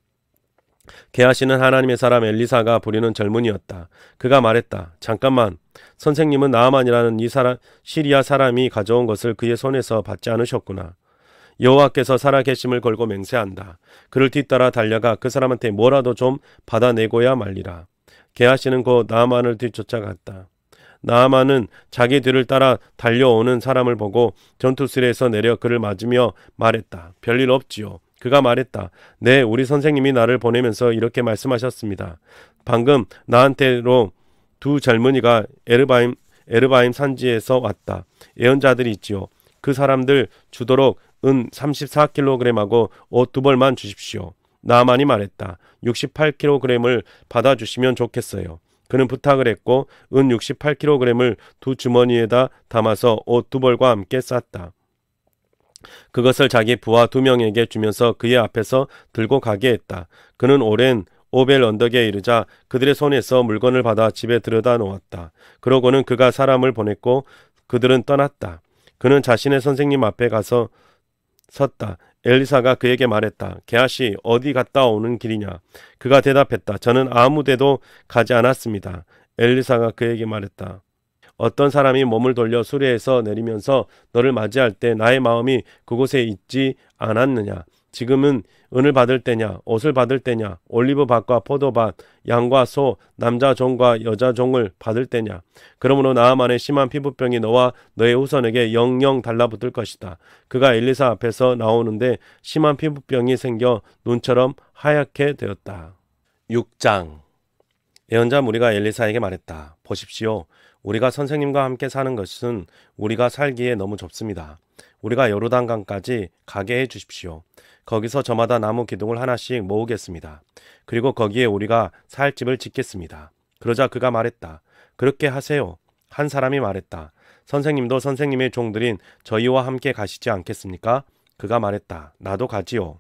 게하시는 하나님의 사람 엘리사가 부리는 젊은이였다. 그가 말했다. 잠깐만, 선생님은 나아만이라는 시리아 사람이 가져온 것을 그의 손에서 받지 않으셨구나. 여호와께서 살아계심을 걸고 맹세한다. 그를 뒤따라 달려가 그 사람한테 뭐라도 좀 받아내고야 말리라. 게하시는 곧 나아만을 뒤쫓아갔다. 나아만은 자기 뒤를 따라 달려오는 사람을 보고 전투실에서 내려 그를 맞으며 말했다. 별일 없지요. 그가 말했다. 네, 우리 선생님이 나를 보내면서 이렇게 말씀하셨습니다. 방금 나한테로 2 젊은이가 에르바임 산지에서 왔다. 예언자들이 있지요. 그 사람들 주도록 은 34kg하고 옷 2벌만 주십시오. 나아만이 말했다. 68kg을 받아주시면 좋겠어요. 그는 부탁을 했고 은 68kg을 2 주머니에다 담아서 옷 2벌과 함께 쌌다. 그것을 자기 부하 2명에게 주면서 그의 앞에서 들고 가게 했다. 그는 오랜 오벨 언덕에 이르자 그들의 손에서 물건을 받아 집에 들여다 놓았다. 그러고는 그가 사람을 보냈고 그들은 떠났다. 그는 자신의 선생님 앞에 가서 섰다. 엘리사가 그에게 말했다. 게하시, 어디 갔다 오는 길이냐? 그가 대답했다. 저는 아무 데도 가지 않았습니다. 엘리사가 그에게 말했다. 어떤 사람이 몸을 돌려 수레에서 내리면서 너를 맞이할 때 나의 마음이 그곳에 있지 않았느냐? 지금은 은을 받을 때냐, 옷을 받을 때냐, 올리브밭과 포도밭, 양과 소, 남자 종과 여자 종을 받을 때냐? 그러므로 나아만의 심한 피부병이 너와 너의 후손에게 영영 달라붙을 것이다. 그가 엘리사 앞에서 나오는데 심한 피부병이 생겨 눈처럼 하얗게 되었다. 6장. 예언자 무리가 엘리사에게 말했다. 보십시오. 우리가 선생님과 함께 사는 것은 우리가 살기에 너무 좁습니다. 우리가 요르단강까지 가게 해 주십시오. 거기서 저마다 나무 기둥을 하나씩 모으겠습니다. 그리고 거기에 우리가 살 집을 짓겠습니다. 그러자 그가 말했다. 그렇게 하세요. 한 사람이 말했다. 선생님도 선생님의 종들인 저희와 함께 가시지 않겠습니까? 그가 말했다. 나도 가지요.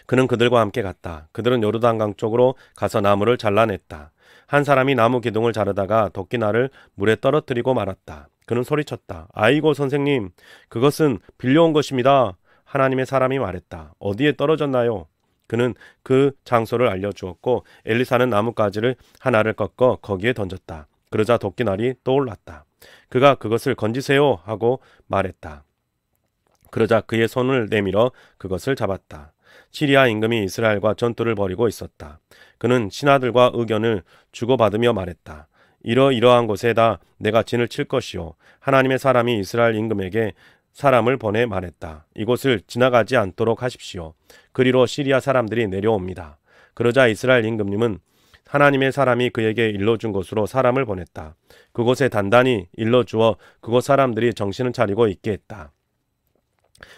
그는 그들과 함께 갔다. 그들은 요르단강 쪽으로 가서 나무를 잘라냈다. 한 사람이 나무 기둥을 자르다가 도끼날을 물에 떨어뜨리고 말았다. 그는 소리쳤다. 아이고 선생님, 그것은 빌려온 것입니다. 하나님의 사람이 말했다. 어디에 떨어졌나요? 그는 그 장소를 알려주었고 엘리사는 나뭇가지를 하나를 꺾어 거기에 던졌다. 그러자 도끼날이 떠올랐다. 그가 그것을 건지세요 하고 말했다. 그러자 그의 손을 내밀어 그것을 잡았다. 시리아 임금이 이스라엘과 전투를 벌이고 있었다. 그는 신하들과 의견을 주고받으며 말했다. 이러이러한 곳에다 내가 진을 칠 것이요. 하나님의 사람이 이스라엘 임금에게 사람을 보내 말했다. 이곳을 지나가지 않도록 하십시오. 그리로 시리아 사람들이 내려옵니다. 그러자 이스라엘 임금님은 하나님의 사람이 그에게 일러준 곳으로 사람을 보냈다. 그곳에 단단히 일러주어 그곳 사람들이 정신을 차리고 있게 했다.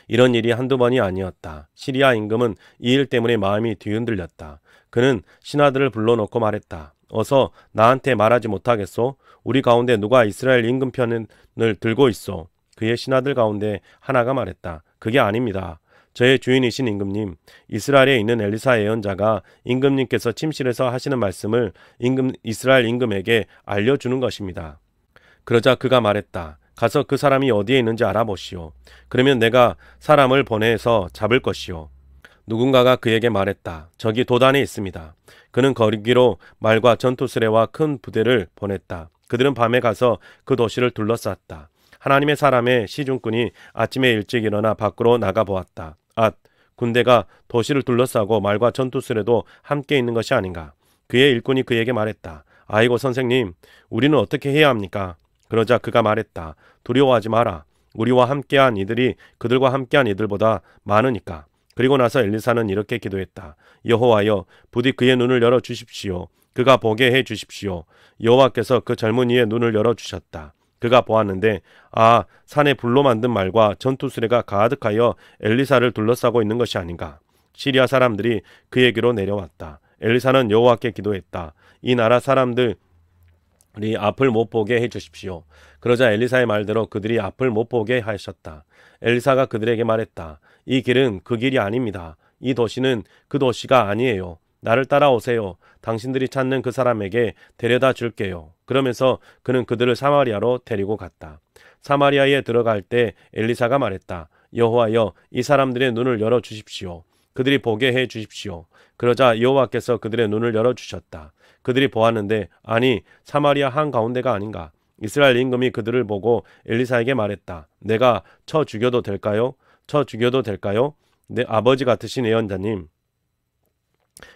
이런 일이 한두 번이 아니었다. 시리아 임금은 이 일 때문에 마음이 뒤흔들렸다. 그는 신하들을 불러놓고 말했다. 어서 나한테 말하지 못하겠소? 우리 가운데 누가 이스라엘 임금 편을 들고 있소? 그의 신하들 가운데 하나가 말했다. 그게 아닙니다. 저의 주인이신 임금님, 이스라엘에 있는 엘리사 예언자가 임금님께서 침실에서 하시는 말씀을 이스라엘 임금에게 알려주는 것입니다. 그러자 그가 말했다. 가서 그 사람이 어디에 있는지 알아보시오. 그러면 내가 사람을 보내서 잡을 것이오. 누군가가 그에게 말했다. 저기 도단에 있습니다. 그는 거기로 말과 전투수레와 큰 부대를 보냈다. 그들은 밤에 가서 그 도시를 둘러쌌다. 하나님의 사람의 시중꾼이 아침에 일찍 일어나 밖으로 나가 보았다. 군대가 도시를 둘러싸고 말과 전투수레도 함께 있는 것이 아닌가. 그의 일꾼이 그에게 말했다. 아이고 선생님, 우리는 어떻게 해야 합니까? 그러자 그가 말했다. 두려워하지 마라. 우리와 함께한 이들이 그들과 함께한 이들보다 많으니까. 그리고 나서 엘리사는 이렇게 기도했다. 여호와여, 부디 그의 눈을 열어 주십시오. 그가 보게 해 주십시오. 여호와께서 그 젊은이의 눈을 열어 주셨다. 그가 보았는데 산에 불로 만든 말과 전투수레가 가득하여 엘리사를 둘러싸고 있는 것이 아닌가. 시리아 사람들이 그에게로 내려왔다. 엘리사는 여호와께 기도했다. 이 나라 사람들이 앞을 못 보게 해 주십시오. 그러자 엘리사의 말대로 그들이 앞을 못 보게 하셨다. 엘리사가 그들에게 말했다. 이 길은 그 길이 아닙니다. 이 도시는 그 도시가 아니에요. 나를 따라오세요. 당신들이 찾는 그 사람에게 데려다 줄게요. 그러면서 그는 그들을 사마리아로 데리고 갔다. 사마리아에 들어갈 때 엘리사가 말했다. 여호와여, 이 사람들의 눈을 열어 주십시오. 그들이 보게 해 주십시오. 그러자 여호와께서 그들의 눈을 열어 주셨다. 그들이 보았는데 사마리아 한가운데가 아닌가. 이스라엘 임금이 그들을 보고 엘리사에게 말했다. 내가 쳐 죽여도 될까요? 쳐 죽여도 될까요? 내 아버지 같으신 예언자님.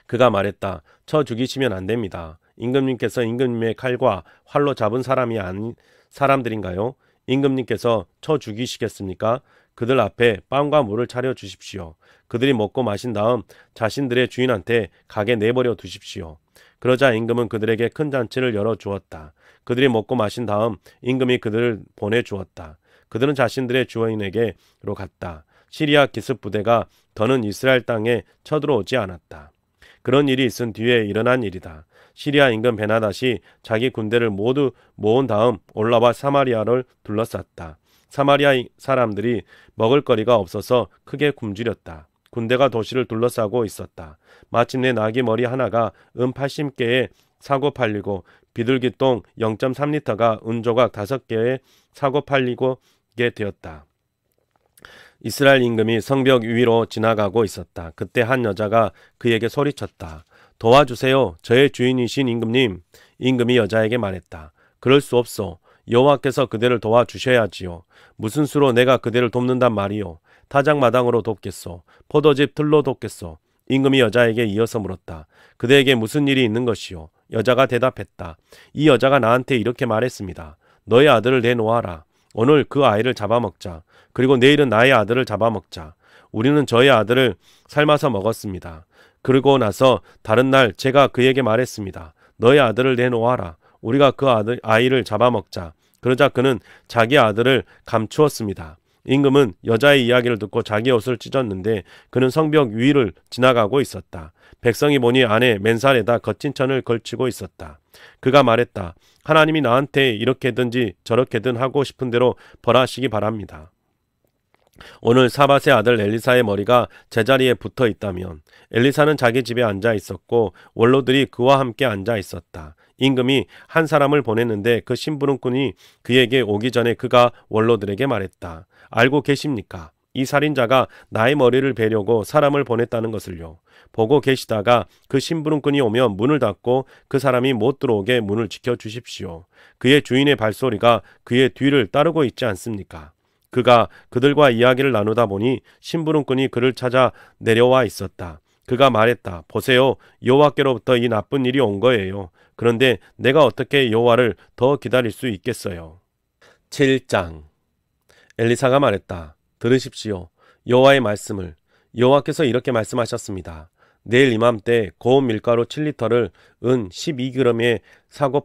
그가 말했다. 쳐 죽이시면 안 됩니다. 임금님께서 임금님의 칼과 활로 잡은 사람이 아닌 사람들인가요? 임금님께서 쳐 죽이시겠습니까? 그들 앞에 빵과 물을 차려 주십시오. 그들이 먹고 마신 다음 자신들의 주인한테 가게 내버려 두십시오. 그러자 임금은 그들에게 큰 잔치를 열어 주었다. 그들이 먹고 마신 다음 임금이 그들을 보내주었다. 그들은 자신들의 주인에게로 갔다. 시리아 기습 부대가 더는 이스라엘 땅에 쳐들어오지 않았다. 그런 일이 있은 뒤에 일어난 일이다. 시리아 임금 베나닷이 자기 군대를 모두 모은 다음 올라와 사마리아를 둘러쌌다. 사마리아 사람들이 먹을 거리가 없어서 크게 굶주렸다. 군대가 도시를 둘러싸고 있었다. 마침내 나귀 머리 하나가 80개에 사고 팔리고 비둘기똥 0.3리터가 은조각 5개에 사고 팔리게 되었다. 이스라엘 임금이 성벽 위로 지나가고 있었다. 그때 한 여자가 그에게 소리쳤다. 도와주세요. 저의 주인이신 임금님. 임금이 여자에게 말했다. 그럴 수 없소. 여호와께서 그대를 도와주셔야지요. 무슨 수로 내가 그대를 돕는단 말이요. 타작마당으로 돕겠소. 포도즙 틀로 돕겠소. 임금이 여자에게 이어서 물었다. 그대에게 무슨 일이 있는 것이요? 여자가 대답했다. 이 여자가 나한테 이렇게 말했습니다. 너의 아들을 내놓아라. 오늘 그 아이를 잡아먹자. 그리고 내일은 나의 아들을 잡아먹자. 우리는 저의 아들을 삶아서 먹었습니다. 그리고 나서 다른 날 제가 그에게 말했습니다. 너의 아들을 내놓아라. 우리가 그 아이를 잡아먹자. 그러자 그는 자기 아들을 감추었습니다. 임금은 여자의 이야기를 듣고 자기 옷을 찢었는데 그는 성벽 위를 지나가고 있었다. 백성이 보니 안에 맨살에다 거친 천을 걸치고 있었다. 그가 말했다. 하나님이 나한테 이렇게든지 저렇게든 하고 싶은 대로 벌하시기 바랍니다. 오늘 사밧의 아들 엘리사의 머리가 제자리에 붙어 있다면 엘리사는 자기 집에 앉아 있었고 원로들이 그와 함께 앉아 있었다. 임금이 한 사람을 보냈는데 그 심부름꾼이 그에게 오기 전에 그가 원로들에게 말했다. 알고 계십니까? 이 살인자가 나의 머리를 베려고 사람을 보냈다는 것을요. 보고 계시다가 그 심부름꾼이 오면 문을 닫고 그 사람이 못 들어오게 문을 지켜주십시오. 그의 주인의 발소리가 그의 뒤를 따르고 있지 않습니까? 그가 그들과 이야기를 나누다 보니 심부름꾼이 그를 찾아 내려와 있었다. 그가 말했다. 보세요. 여호와께로부터 이 나쁜 일이 온 거예요. 그런데 내가 어떻게 여호와를 더 기다릴 수 있겠어요? 7장. 엘리사가 말했다. 들으십시오. 여호와의 말씀을. 여호와께서 이렇게 말씀하셨습니다. 내일 이맘때 고운 밀가루 7리터를 은 12g에 사고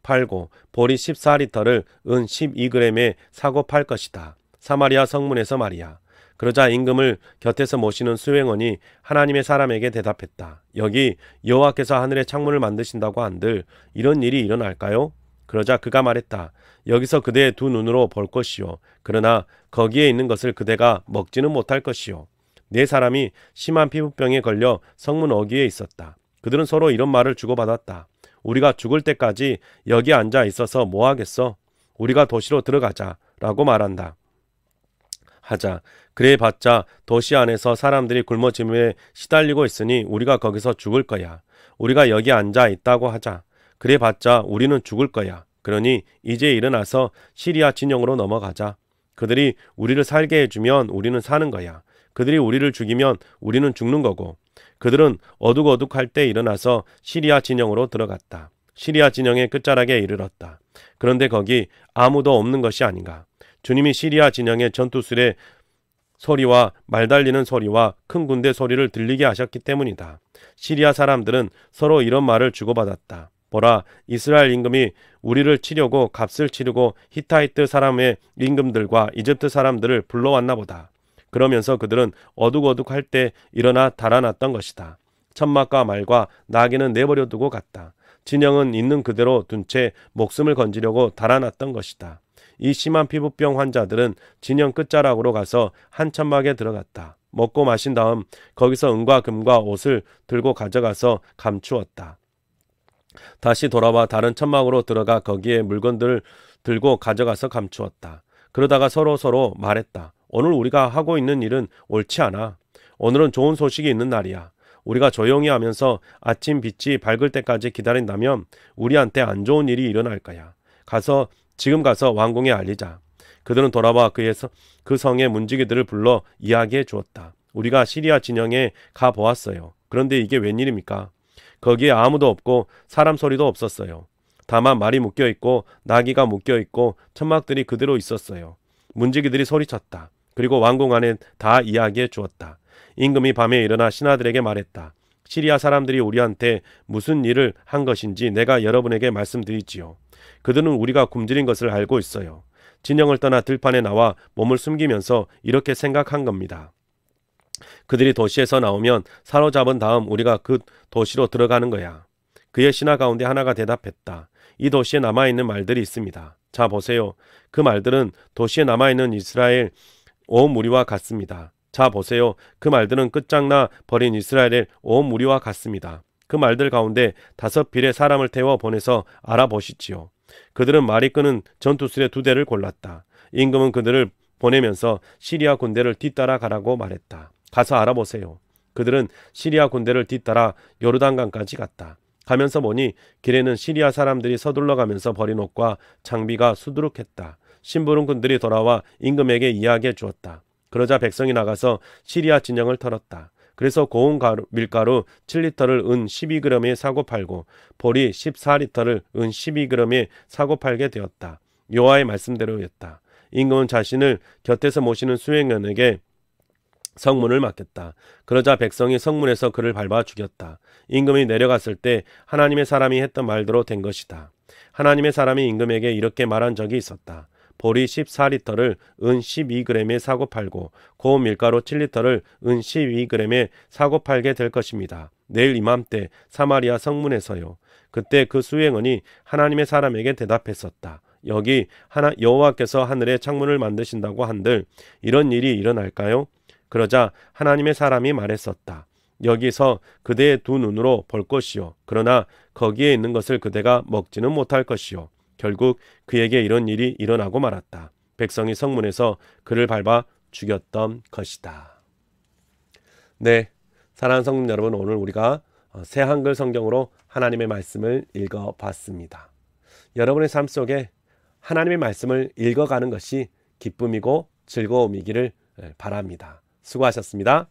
팔고 보리 14리터를 은 12g에 사고 팔 것이다. 사마리아 성문에서 말이야. 그러자 임금을 곁에서 모시는 수행원이 하나님의 사람에게 대답했다. 여기 여호와께서 하늘의 창문을 만드신다고 한들 이런 일이 일어날까요? 그러자 그가 말했다. 여기서 그대의 두 눈으로 볼 것이요. 그러나 거기에 있는 것을 그대가 먹지는 못할 것이요. 네 사람이 심한 피부병에 걸려 성문 어귀에 있었다. 그들은 서로 이런 말을 주고받았다. 우리가 죽을 때까지 여기 앉아 있어서 뭐 하겠어? 우리가 도시로 들어가자 라고 말한다. 하자. 그래 봤자 도시 안에서 사람들이 굶어짐에 시달리고 있으니 우리가 거기서 죽을 거야. 우리가 여기 앉아 있다고 하자. 그래 봤자 우리는 죽을 거야. 그러니 이제 일어나서 시리아 진영으로 넘어가자. 그들이 우리를 살게 해주면 우리는 사는 거야. 그들이 우리를 죽이면 우리는 죽는 거고. 그들은 어둑어둑할 때 일어나서 시리아 진영으로 들어갔다. 시리아 진영의 끝자락에 이르렀다. 그런데 거기 아무도 없는 것이 아닌가. 주님이 시리아 진영의 전투술의 소리와 말 달리는 소리와 큰 군대 소리를 들리게 하셨기 때문이다. 시리아 사람들은 서로 이런 말을 주고받았다. 보라, 이스라엘 임금이 우리를 치려고 값을 치르고 히타이트 사람의 임금들과 이집트 사람들을 불러왔나 보다. 그러면서 그들은 어둑어둑할 때 일어나 달아났던 것이다. 천막과 말과 나귀는 내버려 두고 갔다. 진영은 있는 그대로 둔 채 목숨을 건지려고 달아났던 것이다. 이 심한 피부병 환자들은 진영 끝자락으로 가서 한 천막에 들어갔다. 먹고 마신 다음 거기서 은과 금과 옷을 들고 가져가서 감추었다. 다시 돌아와 다른 천막으로 들어가 거기에 물건들을 들고 가져가서 감추었다. 그러다가 서로 말했다. 오늘 우리가 하고 있는 일은 옳지 않아. 오늘은 좋은 소식이 있는 날이야. 우리가 조용히 하면서 아침 빛이 밝을 때까지 기다린다면 우리한테 안 좋은 일이 일어날 거야. 지금 가서 왕궁에 알리자. 그들은 돌아와 그 성의 문지기들을 불러 이야기해 주었다. 우리가 시리아 진영에 가 보았어요. 그런데 이게 웬일입니까? 거기에 아무도 없고 사람 소리도 없었어요. 다만 말이 묶여있고 나귀가 묶여있고 천막들이 그대로 있었어요. 문지기들이 소리쳤다. 그리고 왕궁 안에 다 이야기해 주었다. 임금이 밤에 일어나 신하들에게 말했다. 시리아 사람들이 우리한테 무슨 일을 한 것인지 내가 여러분에게 말씀드리지요. 그들은 우리가 굶주린 것을 알고 있어요. 진영을 떠나 들판에 나와 몸을 숨기면서 이렇게 생각한 겁니다. 그들이 도시에서 나오면 사로잡은 다음 우리가 그 도시로 들어가는 거야. 그의 신하 가운데 하나가 대답했다. 이 도시에 남아있는 말들이 있습니다. 자 보세요. 그 말들은 도시에 남아있는 이스라엘 온 무리와 같습니다. 자 보세요. 그 말들은 끝장나 버린 이스라엘의 온 무리와 같습니다. 그 말들 가운데 5필의 사람을 태워 보내서 알아보시지요. 그들은 말이 끄는 전투술의 2대를 골랐다. 임금은 그들을 보내면서 시리아 군대를 뒤따라 가라고 말했다. 가서 알아보세요. 그들은 시리아 군대를 뒤따라 요르단강까지 갔다. 가면서 보니 길에는 시리아 사람들이 서둘러 가면서 버린 옷과 장비가 수두룩했다. 심부름꾼들이 돌아와 임금에게 이야기해 주었다. 그러자 백성이 나가서 시리아 진영을 털었다. 그래서 고운 밀가루 7리터를 은 12g에 사고 팔고 보리 14리터를 은 12g에 사고 팔게 되었다. 여호와의 말씀대로였다. 임금은 자신을 곁에서 모시는 수행원에게 성문을 맡겼다. 그러자 백성이 성문에서 그를 밟아 죽였다. 임금이 내려갔을 때 하나님의 사람이 했던 말대로 된 것이다. 하나님의 사람이 임금에게 이렇게 말한 적이 있었다. 보리 14리터를 은 12g에 사고 팔고 고운 밀가루 7리터를 은 12g에 사고 팔게 될 것입니다. 내일 이맘때 사마리아 성문에서요. 그때 그 수행원이 하나님의 사람에게 대답했었다. 여기 여호와께서 하늘의 창문을 만드신다고 한들 이런 일이 일어날까요? 그러자 하나님의 사람이 말했었다. 여기서 그대의 2 눈으로 볼 것이요. 그러나 거기에 있는 것을 그대가 먹지는 못할 것이요. 결국 그에게 이런 일이 일어나고 말았다. 백성이 성문에서 그를 밟아 죽였던 것이다. 네, 사랑하는 성도 여러분, 오늘 우리가 새 한글 성경으로 하나님의 말씀을 읽어봤습니다. 여러분의 삶 속에 하나님의 말씀을 읽어가는 것이 기쁨이고 즐거움이기를 바랍니다. 수고하셨습니다.